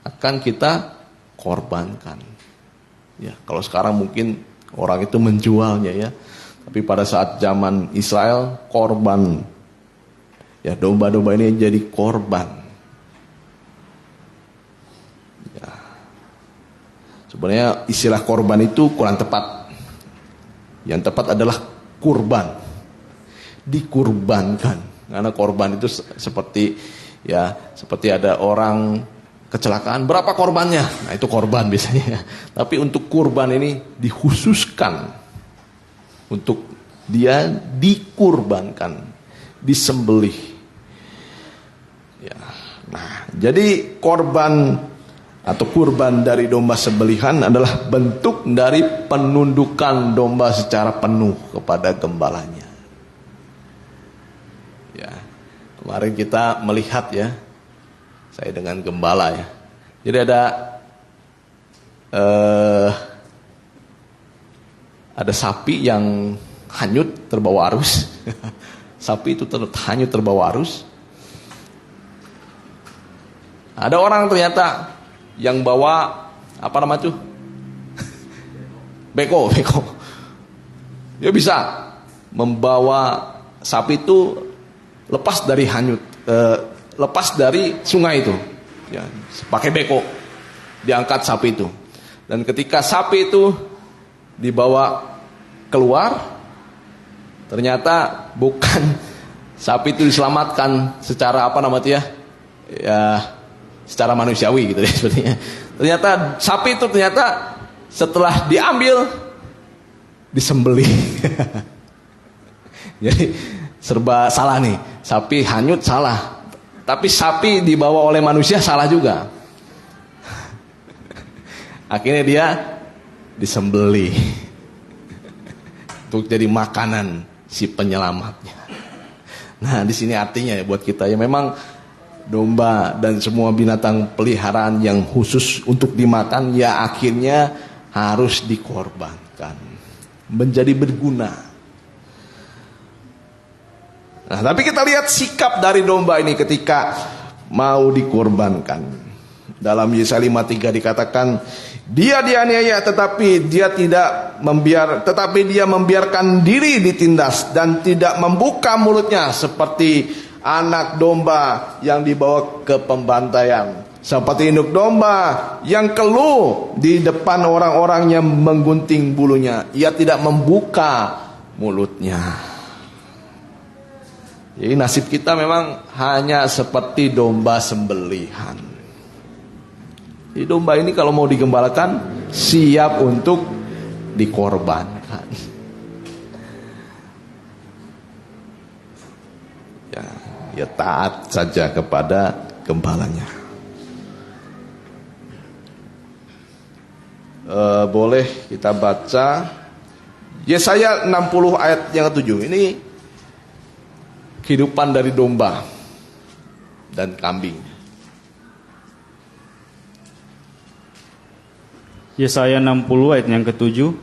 akan kita korbankan. Ya, kalau sekarang mungkin orang itu menjualnya ya. Tapi pada saat zaman Israel, korban. Ya, domba-domba ini jadi korban. Ya. Sebenarnya istilah korban itu kurang tepat. Yang tepat adalah kurban. Dikurbankan. Karena korban itu seperti ada orang kecelakaan, berapa korbannya? Nah, itu korban biasanya. Tapi untuk kurban ini dikhususkan untuk dia dikurbankan, disembelih. Ya. Nah, jadi korban atau kurban dari domba sembelihan adalah bentuk dari penundukan domba secara penuh kepada gembalanya. Ya. Kemarin kita melihat ya, saya dengan gembala ya. Jadi ada sapi yang hanyut terbawa arus. Sapi itu hanyut terbawa arus. Ada orang ternyata yang bawa apa nama itu? Beko. Dia bisa membawa sapi itu lepas dari lepas dari sungai itu, ya, pakai beko, diangkat sapi itu. Dan ketika sapi itu dibawa keluar, ternyata bukan sapi itu diselamatkan secara apa namanya ya, secara manusiawi gitu ya sepertinya. Ternyata sapi itu setelah diambil disembelih. Jadi serba salah nih, sapi hanyut salah. Tapi sapi dibawa oleh manusia salah juga. Akhirnya dia disembelih untuk jadi makanan si penyelamatnya. Nah, di sini artinya ya buat kita ya, memang domba dan semua binatang peliharaan yang khusus untuk dimakan ya akhirnya harus dikorbankan, menjadi berguna. Nah, tapi kita lihat sikap dari domba ini ketika mau dikorbankan. Dalam Yesaya 53 dikatakan, dia dianiaya tetapi dia membiarkan diri ditindas dan tidak membuka mulutnya seperti anak domba yang dibawa ke pembantaian. Seperti induk domba yang keluh di depan orang-orang yang menggunting bulunya. Ia tidak membuka mulutnya. Jadi nasib kita memang hanya seperti domba sembelihan. Jadi domba ini kalau mau digembalakan siap untuk dikorbankan. Ya taat saja kepada gembalanya. Boleh kita baca Yesaya 60 ayat yang ke-7. Ini kehidupan dari domba dan kambing. Yesaya 60 ayat yang ke-7.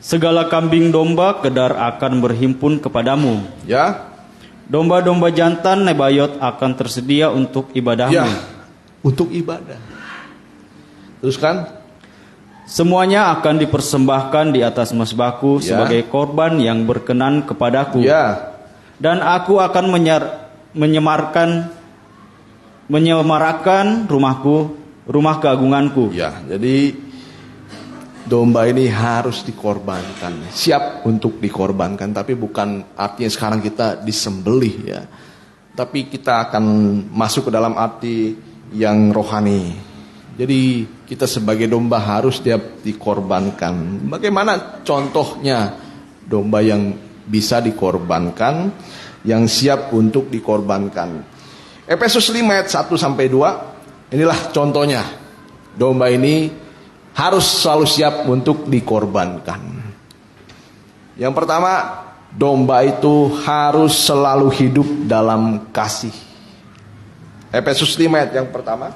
Segala kambing domba kedar akan berhimpun kepadamu. Ya. Domba-domba jantan Nebayot akan tersedia untuk ibadahmu. Ya, untuk ibadah. Teruskan. Semuanya akan dipersembahkan di atas mazbahku sebagai korban yang berkenan kepadaku. Ya. Dan aku akan menyemarakan rumahku, rumah keagunganku. Ya, jadi domba ini harus dikorbankan, siap untuk dikorbankan, tapi bukan artinya sekarang kita disembelih ya. Tapi kita akan masuk ke dalam arti yang rohani. Jadi kita sebagai domba harus dikorbankan. Bagaimana contohnya domba yang bisa dikorbankan, yang siap untuk dikorbankan? Efesus 5 ayat 1 sampai 2. Inilah contohnya. Domba ini harus selalu siap untuk dikorbankan. Yang pertama, domba itu harus selalu hidup dalam kasih. Efesus 5 ayat yang pertama.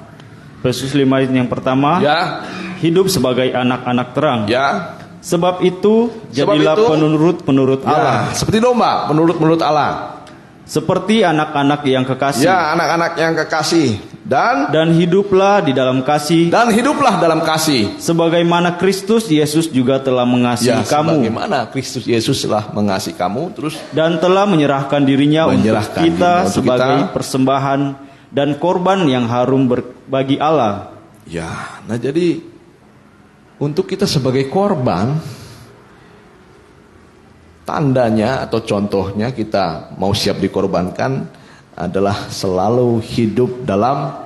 Efesus 5 ayat yang pertama. Ya. Hidup sebagai anak-anak terang. Ya. Sebab itu jadilah penurut Allah. Ya, seperti domba, penurut Allah. Seperti anak-anak yang kekasih. Ya, anak-anak yang kekasih. Dan hiduplah di dalam kasih. Dan hiduplah dalam kasih. Sebagaimana Kristus Yesus juga telah mengasihi kamu. Sebagaimana Kristus Yesus telah mengasihi kamu, terus dan telah menyerahkan dirinya untuk kita sebagai persembahan dan korban yang harum bagi Allah. Ya, nah jadi untuk kita sebagai korban, tandanya atau contohnya kita mau siap dikorbankan adalah selalu hidup dalam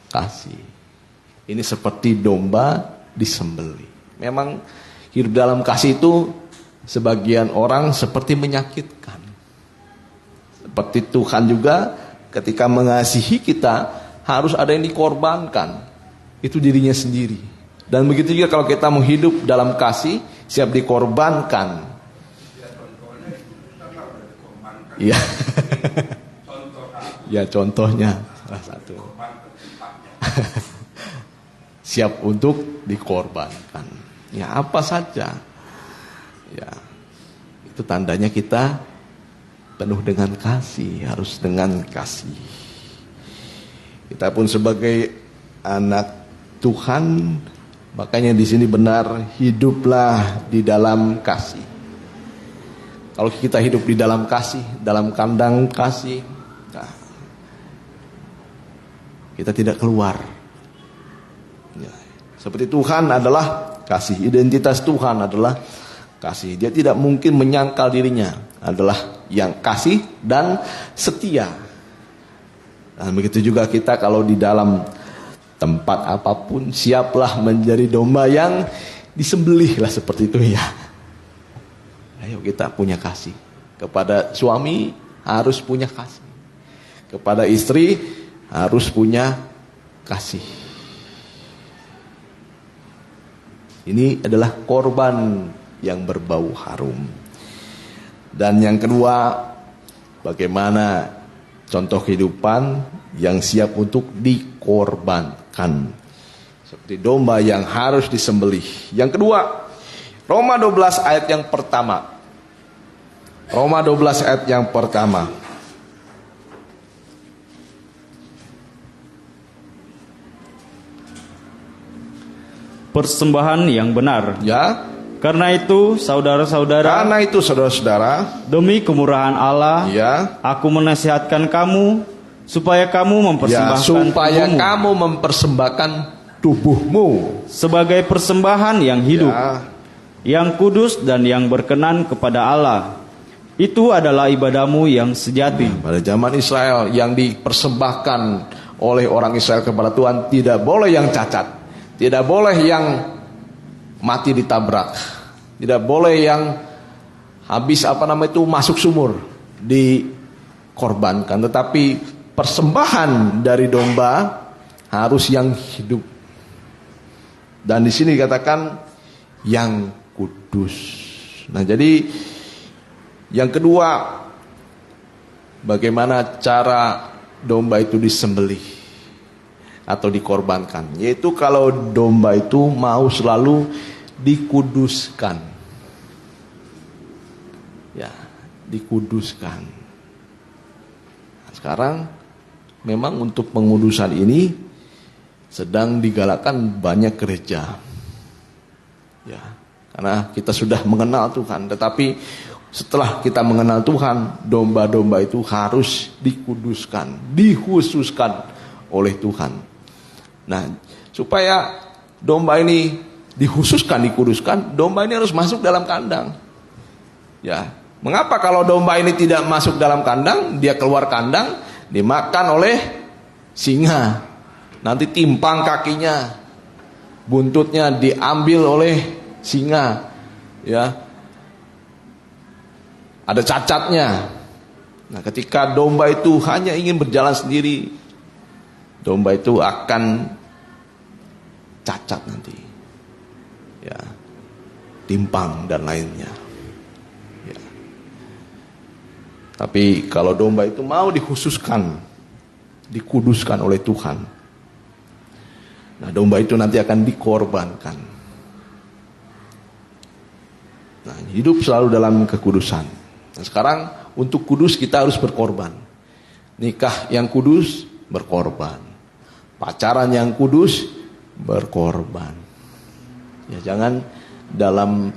kasih. Ini seperti domba disembelih. Memang hidup dalam kasih itu sebagian orang seperti menyakitkan. Seperti Tuhan juga ketika mengasihi kita harus ada yang dikorbankan. Itu dirinya sendiri. Dan begitu juga kalau kita mau hidup dalam kasih, siap dikorbankan. Iya. Ya, contohnya salah satu. Siap untuk dikorbankan. Ya, apa saja. Ya. Itu tandanya kita penuh dengan kasih, harus dengan kasih. Kita pun sebagai anak Tuhan, makanya di sini benar, hiduplah di dalam kasih. Kalau kita hidup di dalam kasih, dalam kandang kasih, nah, kita tidak keluar. Ya, seperti Tuhan adalah kasih, identitas Tuhan adalah kasih. Dia tidak mungkin menyangkal dirinya adalah yang kasih dan setia. Dan begitu juga kita kalau di dalam tempat apapun, siaplah menjadi domba yang disembelih lah, seperti itu ya. Ayo kita punya kasih. Kepada suami harus punya kasih. Kepada istri harus punya kasih. Ini adalah korban yang berbau harum. Dan yang kedua, bagaimana contoh kehidupan yang siap untuk dikorbankan. Seperti domba yang harus disembelih. Yang kedua, Roma 12 ayat yang pertama. Roma 12 ayat yang pertama. Persembahan yang benar. Ya. Karena itu saudara-saudara, demi kemurahan Allah, ya, aku menasihatkan kamu supaya kamu mempersembahkan tubuhmu sebagai persembahan yang hidup, ya, yang kudus dan yang berkenan kepada Allah. Itu adalah ibadahmu yang sejati. Pada zaman Israel yang dipersembahkan oleh orang Israel kepada Tuhan, tidak boleh yang cacat, tidak boleh yang mati ditabrak, tidak boleh yang habis masuk sumur dikorbankan. Tetapi persembahan dari domba harus yang hidup. Dan di sini dikatakan yang kudus. Nah, jadi yang kedua, bagaimana cara domba itu disembelih atau dikorbankan, yaitu kalau domba itu mau selalu dikuduskan, ya, dikuduskan. Nah, sekarang memang untuk pengudusan ini sedang digalakkan banyak gereja, ya, karena kita sudah mengenal Tuhan. Tetapi setelah kita mengenal Tuhan, domba-domba itu harus dikuduskan, dikhususkan oleh Tuhan. Nah, supaya domba ini dikhususkan, dikuduskan, domba ini harus masuk dalam kandang. Ya, mengapa kalau domba ini tidak masuk dalam kandang, dia keluar kandang, dimakan oleh singa, nanti timpang kakinya, buntutnya diambil oleh singa, ya, ada cacatnya. Nah, ketika domba itu hanya ingin berjalan sendiri, domba itu akan cacat nanti, ya, timpang dan lainnya. Tapi kalau domba itu mau dikhususkan, dikuduskan oleh Tuhan, nah domba itu nanti akan dikorbankan. Nah, hidup selalu dalam kekudusan. Nah, sekarang untuk kudus kita harus berkorban. Nikah yang kudus berkorban. Pacaran yang kudus berkorban. Ya, jangan dalam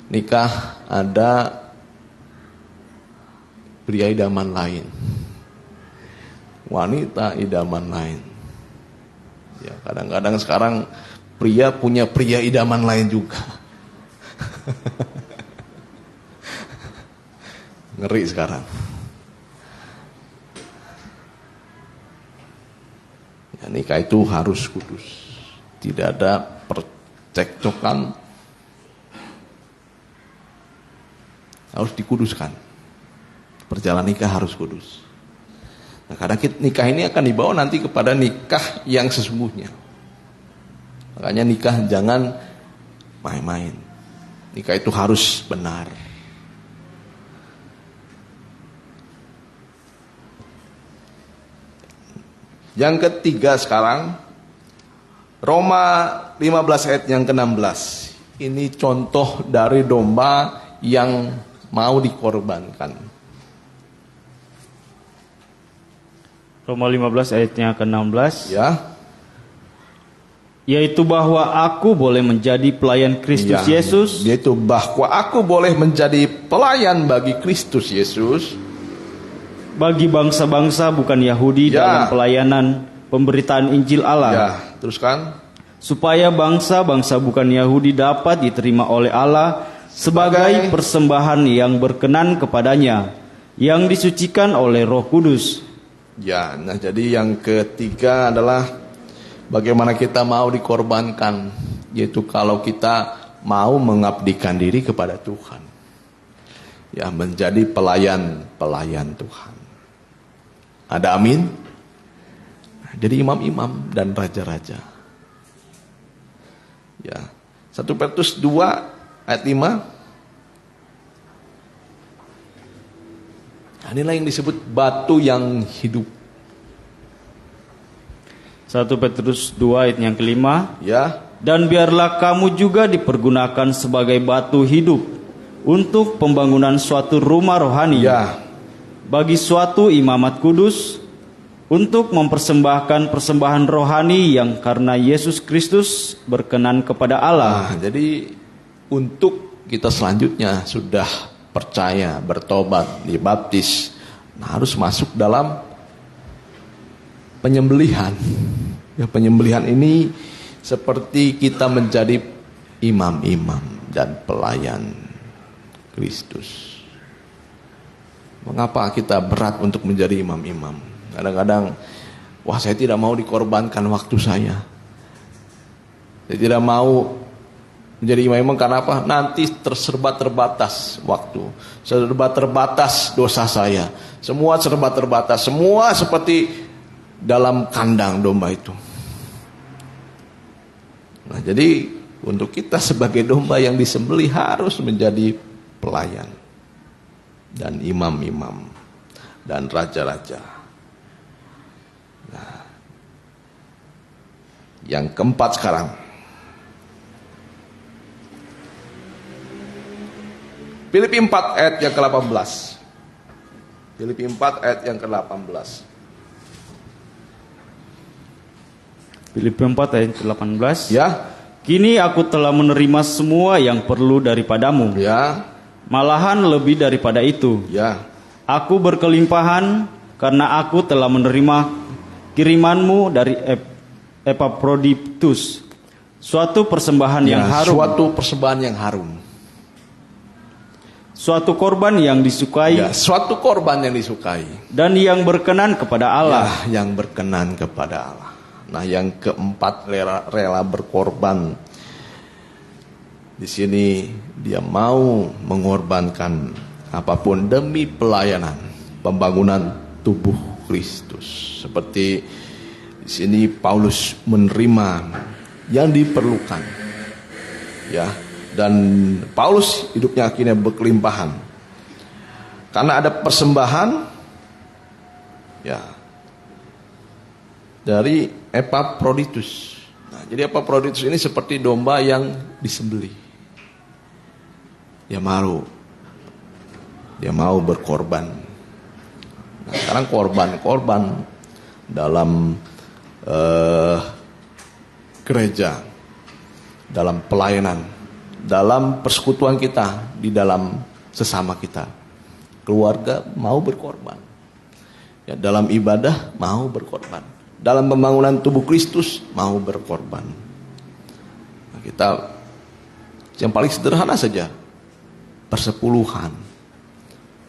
nikah ada pria idaman lain, wanita idaman lain. Ya, kadang-kadang sekarang pria punya pria idaman lain juga. Ngeri sekarang. Ya, nikah itu harus kudus. Tidak ada percekcokan. Harus dikuduskan. Perjalanan nikah harus kudus. Nah, kadang nikah ini akan dibawa nanti kepada nikah yang sesungguhnya. Makanya nikah jangan main-main. Nikah itu harus benar. Yang ketiga sekarang, Roma 15 ayat yang ke-16. Ini contoh dari domba yang mau dikorbankan. Roma 15 ayatnya ke-16. Ya. Yaitu bahwa aku boleh menjadi pelayan Kristus Ya, Yesus. yaitu bahwa aku boleh menjadi pelayan bagi Kristus Yesus. Bagi bangsa-bangsa bukan Yahudi Ya. dalam pelayanan pemberitaan Injil Allah. Ya, teruskan. Supaya bangsa-bangsa bukan Yahudi dapat diterima oleh Allah sebagai persembahan yang berkenan kepadanya, yang disucikan oleh Roh Kudus. Ya, nah jadi yang ketiga adalah bagaimana kita mau dikorbankan, yaitu kalau kita mau mengabdikan diri kepada Tuhan. Ya, menjadi pelayan Tuhan. Ada amin? Jadi imam-imam dan raja-raja. Ya. 1 Petrus 2 ayat 5. Nah, inilah yang disebut batu yang hidup. 1 Petrus 2 ayat yang kelima. Ya. Dan biarlah kamu juga dipergunakan sebagai batu hidup untuk pembangunan suatu rumah rohani. Ya. Bagi suatu imamat kudus, untuk mempersembahkan persembahan rohani yang karena Yesus Kristus berkenan kepada Allah. Nah, jadi untuk kita selanjutnya sudah percaya, bertobat, dibaptis, nah, harus masuk dalam penyembelihan. Ya, penyembelihan ini seperti kita menjadi imam-imam dan pelayan Kristus. Mengapa kita berat untuk menjadi imam-imam? Kadang-kadang, wah saya tidak mau dikorbankan waktu saya. Saya tidak mau menjadi imam-imam karena apa? Nanti serba terbatas waktu. Serba terbatas dosa saya. Semua serba terbatas. Semua seperti dalam kandang domba itu. Nah, jadi untuk kita sebagai domba yang disembelih harus menjadi pelayan dan imam-imam dan raja-raja. Nah, yang keempat sekarang, Filipi 4 ayat yang ke-18. Filipi 4 ayat yang ke-18. Filipi 4 ayat ke-18. Ya. Kini aku telah menerima semua yang perlu daripadamu. Ya. Malahan lebih daripada itu. Ya. Aku berkelimpahan karena aku telah menerima kirimanmu dari Epaphroditus, suatu persembahan yang harum. Suatu persembahan yang harum. Suatu korban yang disukai. Ya, suatu korban yang disukai. Dan yang berkenan kepada Allah. Ya, yang berkenan kepada Allah. Nah, yang keempat rela berkorban. Di sini dia mau mengorbankan apapun demi pelayanan, pembangunan tubuh Kristus. Seperti di sini Paulus menerima yang diperlukan. Ya, dan Paulus hidupnya akhirnya berkelimpahan. Karena ada persembahan ya dari Epaphroditus. Nah, jadi Epaphroditus ini seperti domba yang disembelih. Dia mau berkorban. Nah, sekarang korban dalam gereja, dalam pelayanan, dalam persekutuan kita, di dalam sesama kita. Keluarga mau berkorban. Ya, dalam ibadah mau berkorban. Dalam pembangunan tubuh Kristus mau berkorban. Nah, kita yang paling sederhana saja, persepuluhan,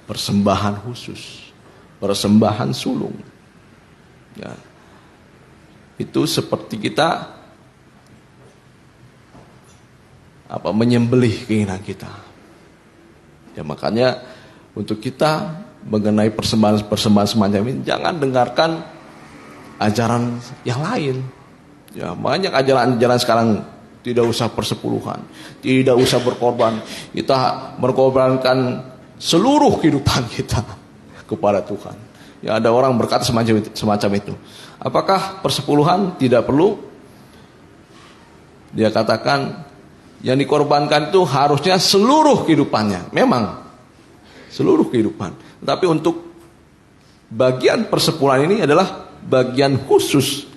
persembahan khusus, persembahan sulung. Ya, itu seperti kita menyembelih keinginan kita. Ya, makanya untuk kita mengenai persembahan semacam ini, jangan dengarkan ajaran yang lain. Ya, banyak ajaran-ajaran sekarang, tidak usah persepuluhan, tidak usah berkorban. Kita berkorbankan seluruh kehidupan kita kepada Tuhan. Ya, ada orang berkata semacam itu. Apakah persepuluhan tidak perlu? Dia katakan yang dikorbankan itu harusnya seluruh kehidupannya. Memang seluruh kehidupan. Tapi untuk bagian persepuluhan ini adalah bagian khusus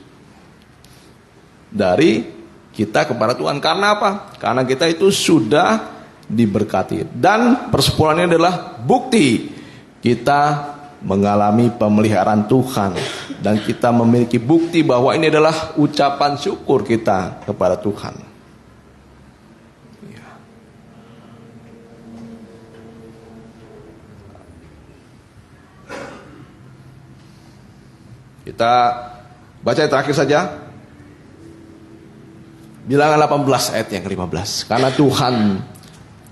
dari kita kepada Tuhan. Karena apa? Karena kita itu sudah diberkati. Dan persepuluhan ini adalah bukti kita mengalami pemeliharaan Tuhan. Dan kita memiliki bukti bahwa ini adalah ucapan syukur kita kepada Tuhan. Kita baca yang terakhir saja. Bilangan 18 ayat yang ke-15. Karena Tuhan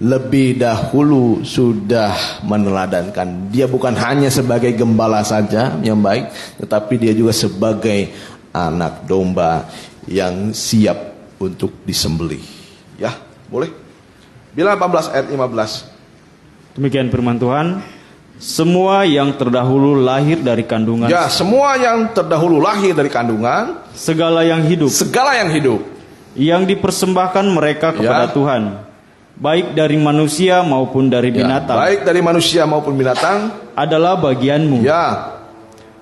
lebih dahulu sudah meneladankan. Dia bukan hanya sebagai gembala saja yang baik, tetapi dia juga sebagai anak domba yang siap untuk disembelih. Ya, boleh? Bilangan 18 ayat 15. Demikian firman Tuhan. Semua yang terdahulu lahir dari kandungan. Ya, semua yang terdahulu lahir dari kandungan. Segala yang hidup. Segala yang hidup. Yang dipersembahkan mereka kepada Tuhan. Baik dari manusia maupun dari binatang. Baik dari manusia maupun binatang. Adalah bagianmu. Ya.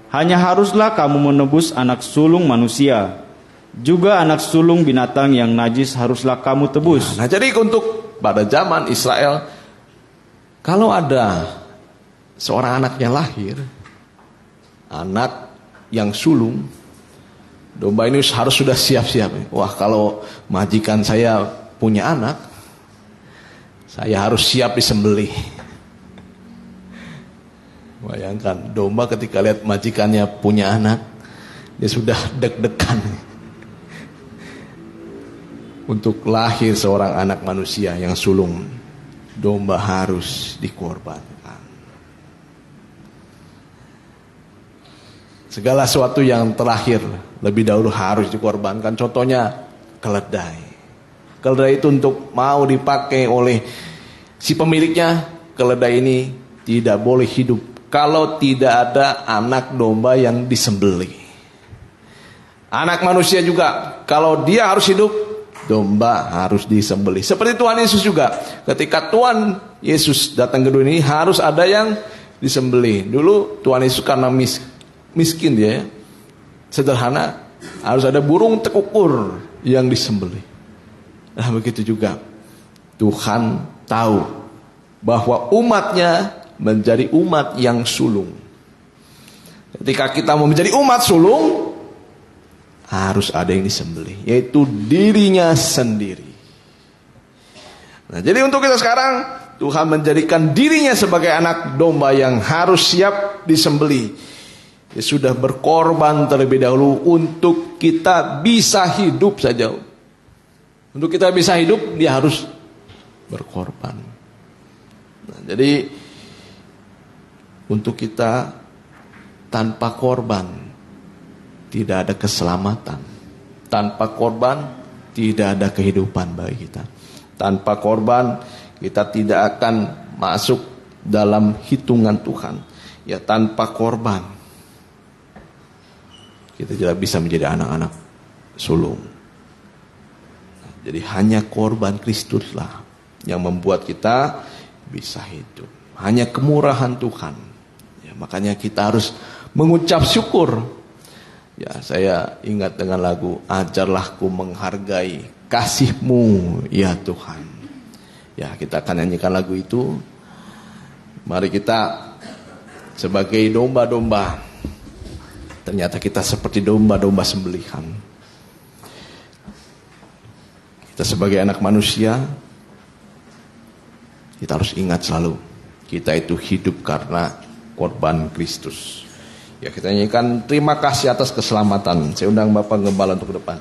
Hanya haruslah kamu menebus anak sulung manusia. Juga anak sulung binatang yang najis haruslah kamu tebus. Nah, jadi untuk pada zaman Israel, kalau ada seorang anak yang lahir, anak yang sulung, domba ini harus sudah siap-siap. Wah, kalau majikan saya punya anak, saya harus siap disembelih. Bayangkan, domba ketika lihat majikannya punya anak, dia sudah deg-degan untuk lahir seorang anak manusia yang sulung. Domba harus dikorbankan. Segala sesuatu yang terakhir lebih dahulu harus dikorbankan. Contohnya keledai. Keledai itu untuk mau dipakai oleh si pemiliknya, keledai ini tidak boleh hidup kalau tidak ada anak domba yang disembelih. Anak manusia juga, kalau dia harus hidup, domba harus disembelih. Seperti Tuhan Yesus juga, ketika Tuhan Yesus datang ke dunia ini harus ada yang disembelih. Dulu Tuhan Yesus karena miskin dia, sederhana, harus ada burung tekukur yang disembelih. Nah, begitu juga Tuhan tahu bahwa umatnya menjadi umat yang sulung. Ketika kita mau menjadi umat sulung, harus ada yang disembelih, yaitu dirinya sendiri. Nah, jadi untuk kita sekarang, Tuhan menjadikan dirinya sebagai anak domba yang harus siap disembelih. Dia sudah berkorban terlebih dahulu untuk kita bisa hidup saja. Untuk kita bisa hidup, dia harus berkorban. Nah, jadi untuk kita tanpa korban tidak ada keselamatan. Tanpa korban tidak ada kehidupan bagi kita. Tanpa korban kita tidak akan masuk dalam hitungan Tuhan. Ya, tanpa korban kita tidak bisa menjadi anak-anak sulung. Jadi hanya korban Kristuslah yang membuat kita bisa hidup. Hanya kemurahan Tuhan. Ya, makanya kita harus mengucap syukur. Ya, saya ingat dengan lagu Ajarlah ku menghargai kasih-Mu ya Tuhan. Ya, kita akan nyanyikan lagu itu. Mari kita sebagai domba-domba. Ternyata kita seperti domba-domba sembelihan. Kita sebagai anak manusia, kita harus ingat selalu, kita itu hidup karena korban Kristus. Ya, kita nyanyikan terima kasih atas keselamatan. Saya undang Bapak Gembala untuk ke depan.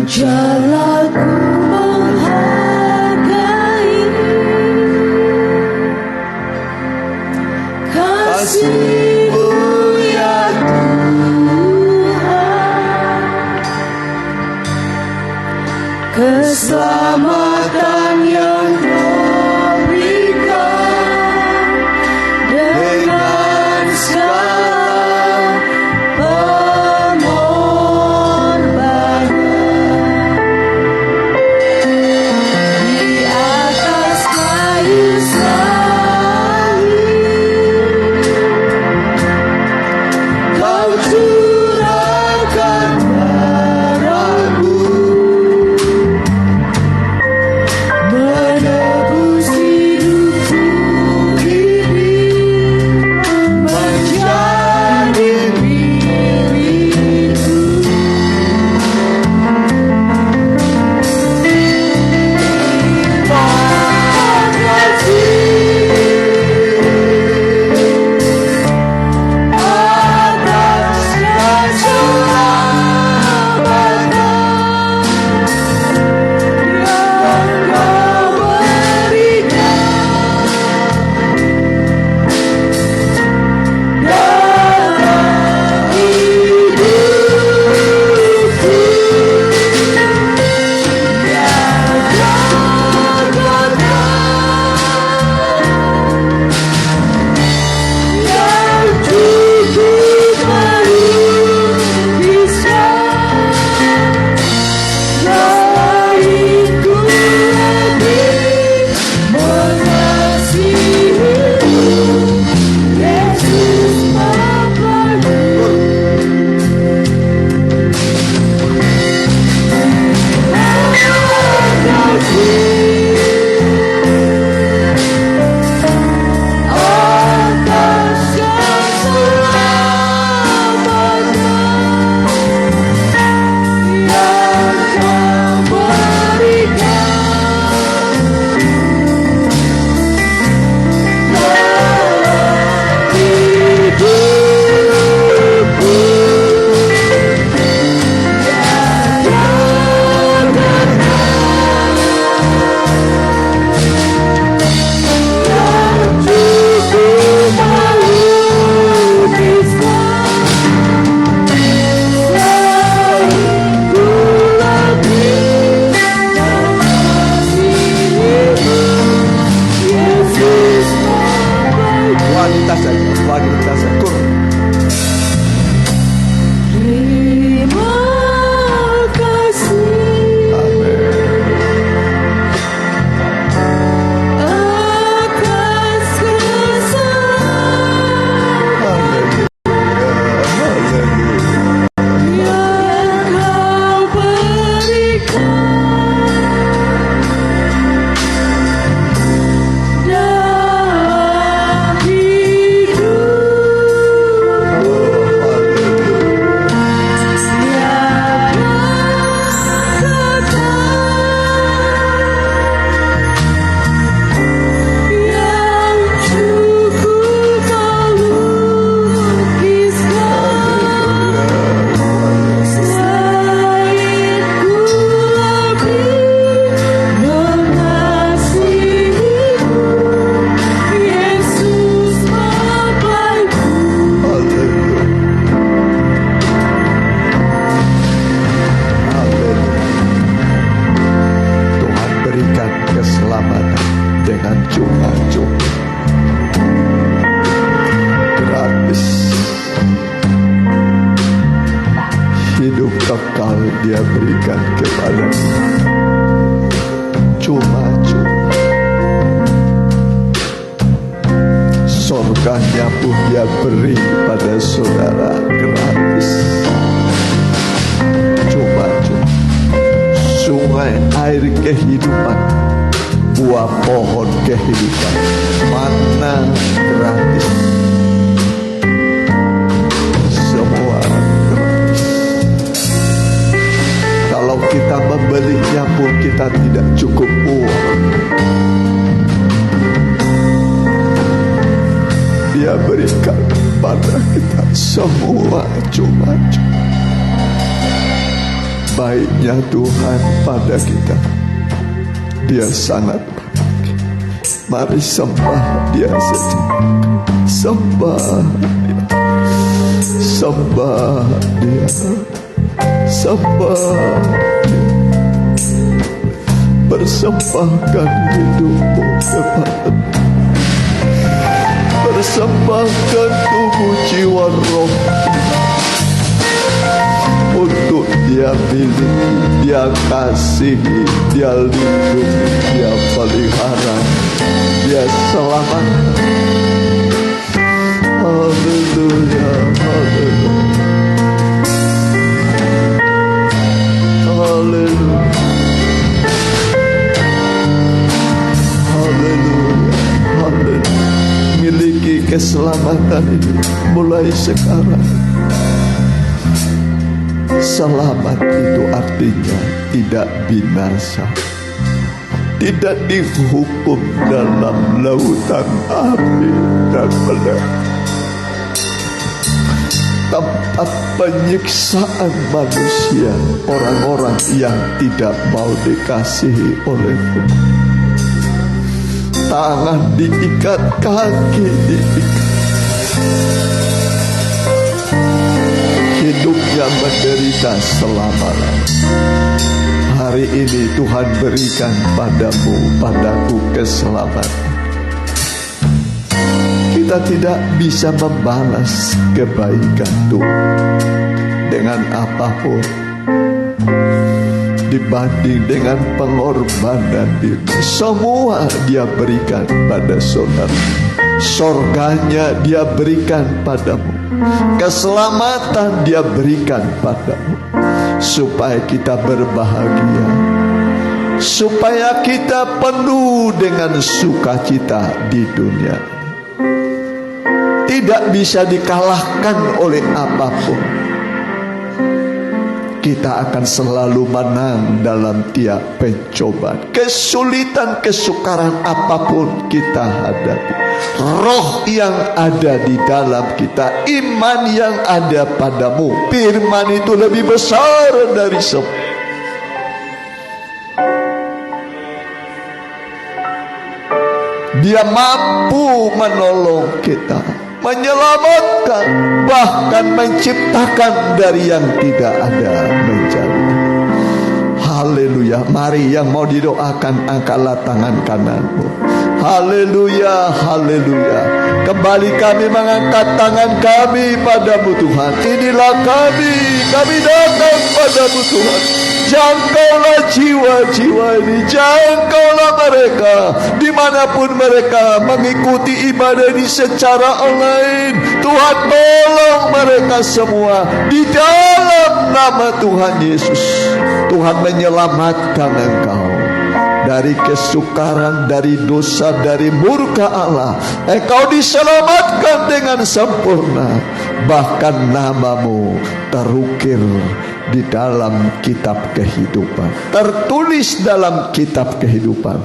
Ajarlah ku menghargai kasih-Mu ya Tuhan, keselamatan yang Kau berikan dengan segala pengorbanan. Di atas kayu salib Kau curahkan darah-Mu, engkau dia berikan kepada cuma-cuma. Sorganya pun dia beri pada saudara gratis. Cuma-cuma. Sungai air kehidupan, buah pohon kehidupan, mana gratis. Semua gratis. Kalau kita membelinya pun kita tidak cukup uang. Dia berikan pada kita semua cuma-cuma. Baiknya Tuhan pada kita, dia sangat baik. Mari sembah dia saja. Sembah dia. Sembah dia. Sembah dia. Persembahkan hidupmu kepada dia. Persembahkan tubuh jiwa roh untuk dia miliki, dia kasihi, dia lindungi, dia pelihara, dia selamatkan. Haleluya, haleluya, haleluya, haleluya, haleluya. Miliki keselamatan ini mulai sekarang. Selamat itu artinya tidak binasa, tidak dihukum dalam lautan api dan meleleh, tempat penyiksaan manusia, orang-orang yang tidak mau dikasihi oleh Tuhan. Tangan diikat, kaki diikat, hidupnya menderita selama-lamanya. Hari ini Tuhan berikan padamu, padaku keselamatan. Kita tidak bisa membalas kebaikan Tuhan dengan apapun dibanding dengan pengorbanan diri. Semua dia berikan pada saudara. Sorganya dia berikan padamu, keselamatan dia berikan padamu, supaya kita berbahagia, supaya kita penuh dengan sukacita di dunia. Tidak bisa dikalahkan oleh apapun. Kita akan selalu menang dalam tiap pencobaan. Kesulitan, kesukaran apapun kita hadapi, roh yang ada di dalam kita, iman yang ada padamu, firman itu lebih besar dari semua. Dia mampu menolong kita, menyelamatkan, bahkan menciptakan dari yang tidak ada menjadi. Haleluya. Mari yang mau didoakan, angkatlah tangan kananmu. Haleluya, haleluya. Kembali kami mengangkat tangan kami padamu Tuhan. Inilah kami datang padamu Tuhan. Jangkaulah jiwa-jiwa ini, jangkaulah mereka dimanapun mereka mengikuti ibadah ini secara online. Tuhan tolong mereka semua di dalam nama Tuhan Yesus. Tuhan menyelamatkan engkau dari kesukaran, dari dosa, dari murka Allah. Engkau diselamatkan dengan sempurna. Bahkan namamu terukir di dalam kitab kehidupan, tertulis dalam kitab kehidupan.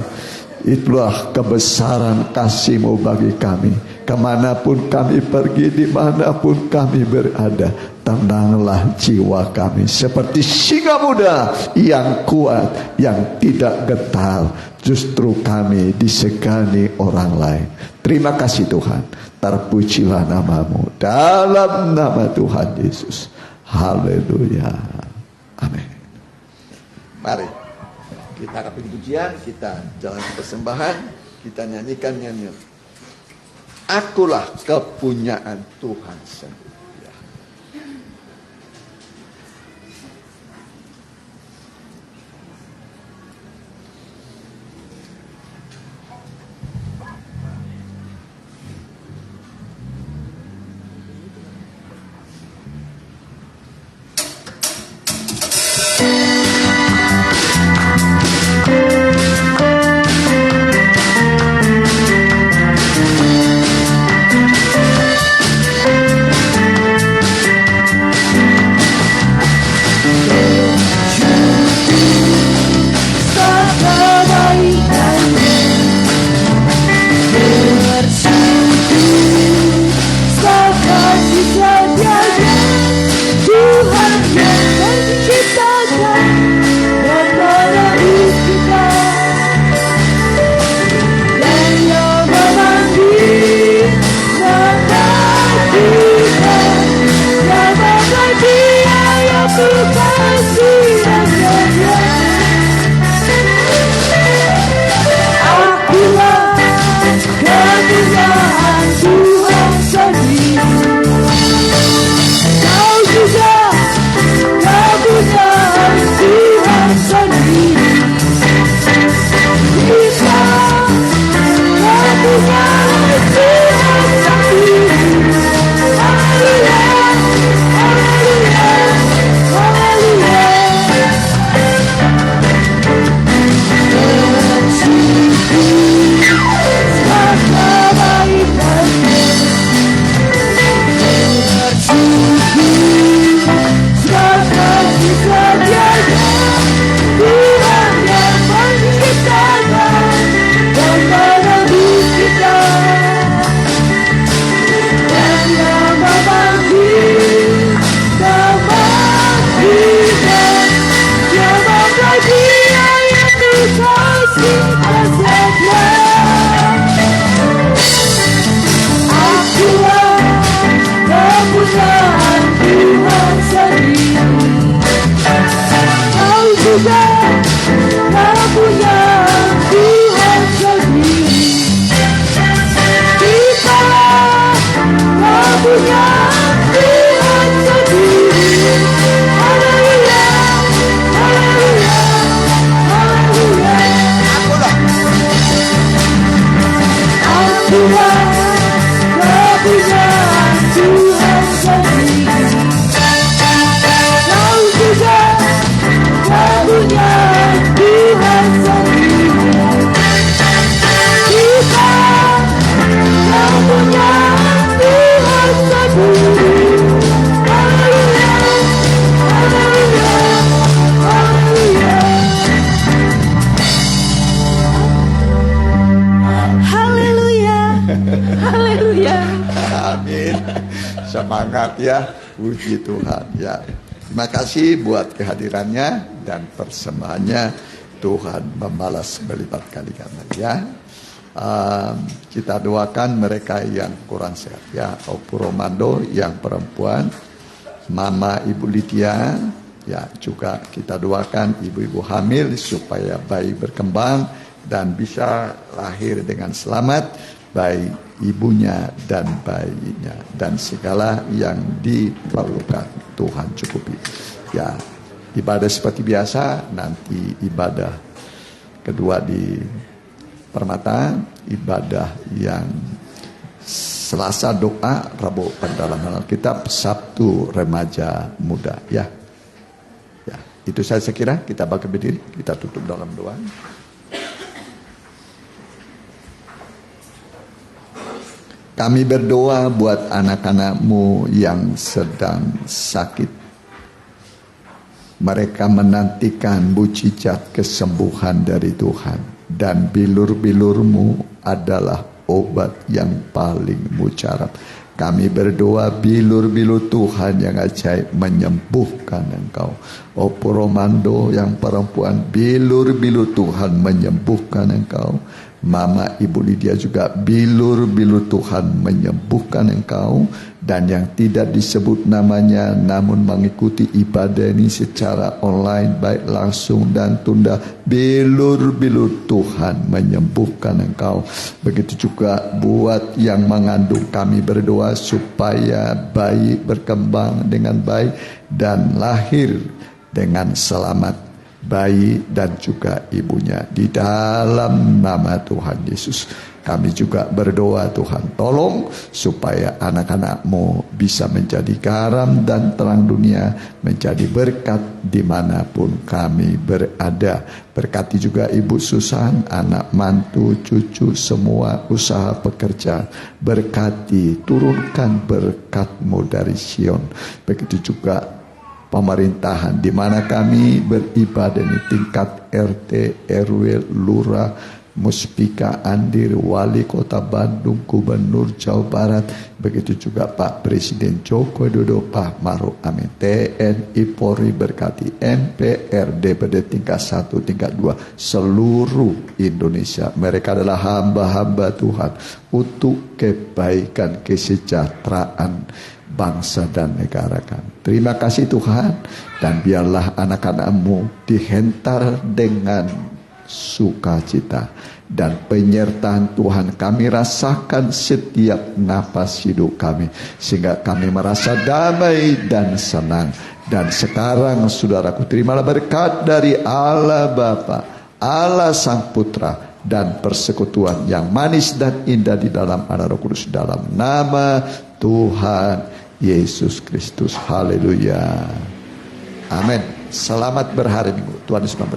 Itulah kebesaran kasih-Mu bagi kami. Kemanapun kami pergi, dimanapun kami berada, tenanglah jiwa kami seperti singa muda yang kuat, yang tidak getar. Justru kami disegani orang lain. Terima kasih Tuhan. Terpujilah nama-Mu dalam nama Tuhan Yesus. Haleluya. Amin. Mari kita rapi pujian, kita jalan persembahan, kita nyanyikan nyanyian. Akulah kepunyaan Tuhan sendiri. juga kau punya Tuhan sendiri. Kita kau punya Tuhan sendiri. Haleluya, haleluya, haleluya. Akulah kau punya Tuhan sendiri. Kau juga kau punya Tuhan sendiri. Kita kau punya Tuhan sendiri. Haleluya, haleluya, haleluya. Haleluya, haleluya. Amin. Semangat ya, puji Tuhan ya. Terima kasih buat kehadirannya dan persembahannya. Tuhan membalas berlipat kali ganda ya. Kita doakan mereka yang kurang sehat ya. Opu Romando yang perempuan, Mama Ibu Lydia ya, juga kita doakan ibu-ibu hamil supaya bayi berkembang dan bisa lahir dengan selamat, baik ibunya dan bayinya, dan segala yang diperlukan Tuhan cukupi ya. Ibadah seperti biasa, nanti ibadah kedua di Permata, ibadah yang Selasa doa, Rabu pendalaman Alkitab, Sabtu remaja muda ya. Ya, itu saya kira kita bakal berdiri, kita tutup dalam doa. Kami berdoa buat anak-anak-Mu yang sedang sakit. Mereka menantikan mukjizat kesembuhan dari Tuhan. Dan bilur-bilur-Mu adalah obat yang paling mujarab. Kami berdoa bilur-bilur Tuhan yang ajaib menyembuhkan Engkau. Opo Romando yang perempuan, bilur-bilur Tuhan menyembuhkan Engkau. Mama Ibu Lydia juga bilur-bilur Tuhan menyembuhkan Engkau. Dan yang tidak disebut namanya namun mengikuti ibadah ini secara online baik langsung dan tunda, bilur-bilur Tuhan menyembuhkan Engkau. Begitu juga buat yang mengandung, kami berdoa supaya bayi berkembang dengan baik dan lahir dengan selamat, bayi dan juga ibunya, di dalam nama Tuhan Yesus. Kami juga berdoa Tuhan, tolong supaya anak-anak-Mu bisa menjadi garam dan terang dunia, menjadi berkat dimanapun kami berada. Berkati juga Ibu Susan, anak mantu, cucu, semua usaha pekerja. Berkati, turunkan berkat-Mu dari Sion. Begitu juga pemerintahan di mana kami beribadah di tingkat RT, RW, Lurah, Muspika, Andir, Wali Kota Bandung, Gubernur Jawa Barat, begitu juga Pak Presiden Joko Widodo, Pak Maruf Amin, TNI Polri, berkati MPR, DPD tingkat 1, tingkat 2, seluruh Indonesia. Mereka adalah hamba-hamba Tuhan untuk kebaikan kesejahteraan bangsa dan negara kami. Terima kasih Tuhan, dan biarlah anak-anak-Mu dihentar dengan sukacita dan penyertaan Tuhan kami rasakan setiap napas hidup kami, sehingga kami merasa damai dan senang. Dan sekarang saudaraku, terimalah berkat dari Allah Bapa, Allah Sang Putra, dan persekutuan yang manis dan indah di dalam Anak Roh Kudus, dalam nama Tuhan Yesus Kristus. Haleluya. Amin. Selamat berhari Minggu. Tuhan Yesus memberkati.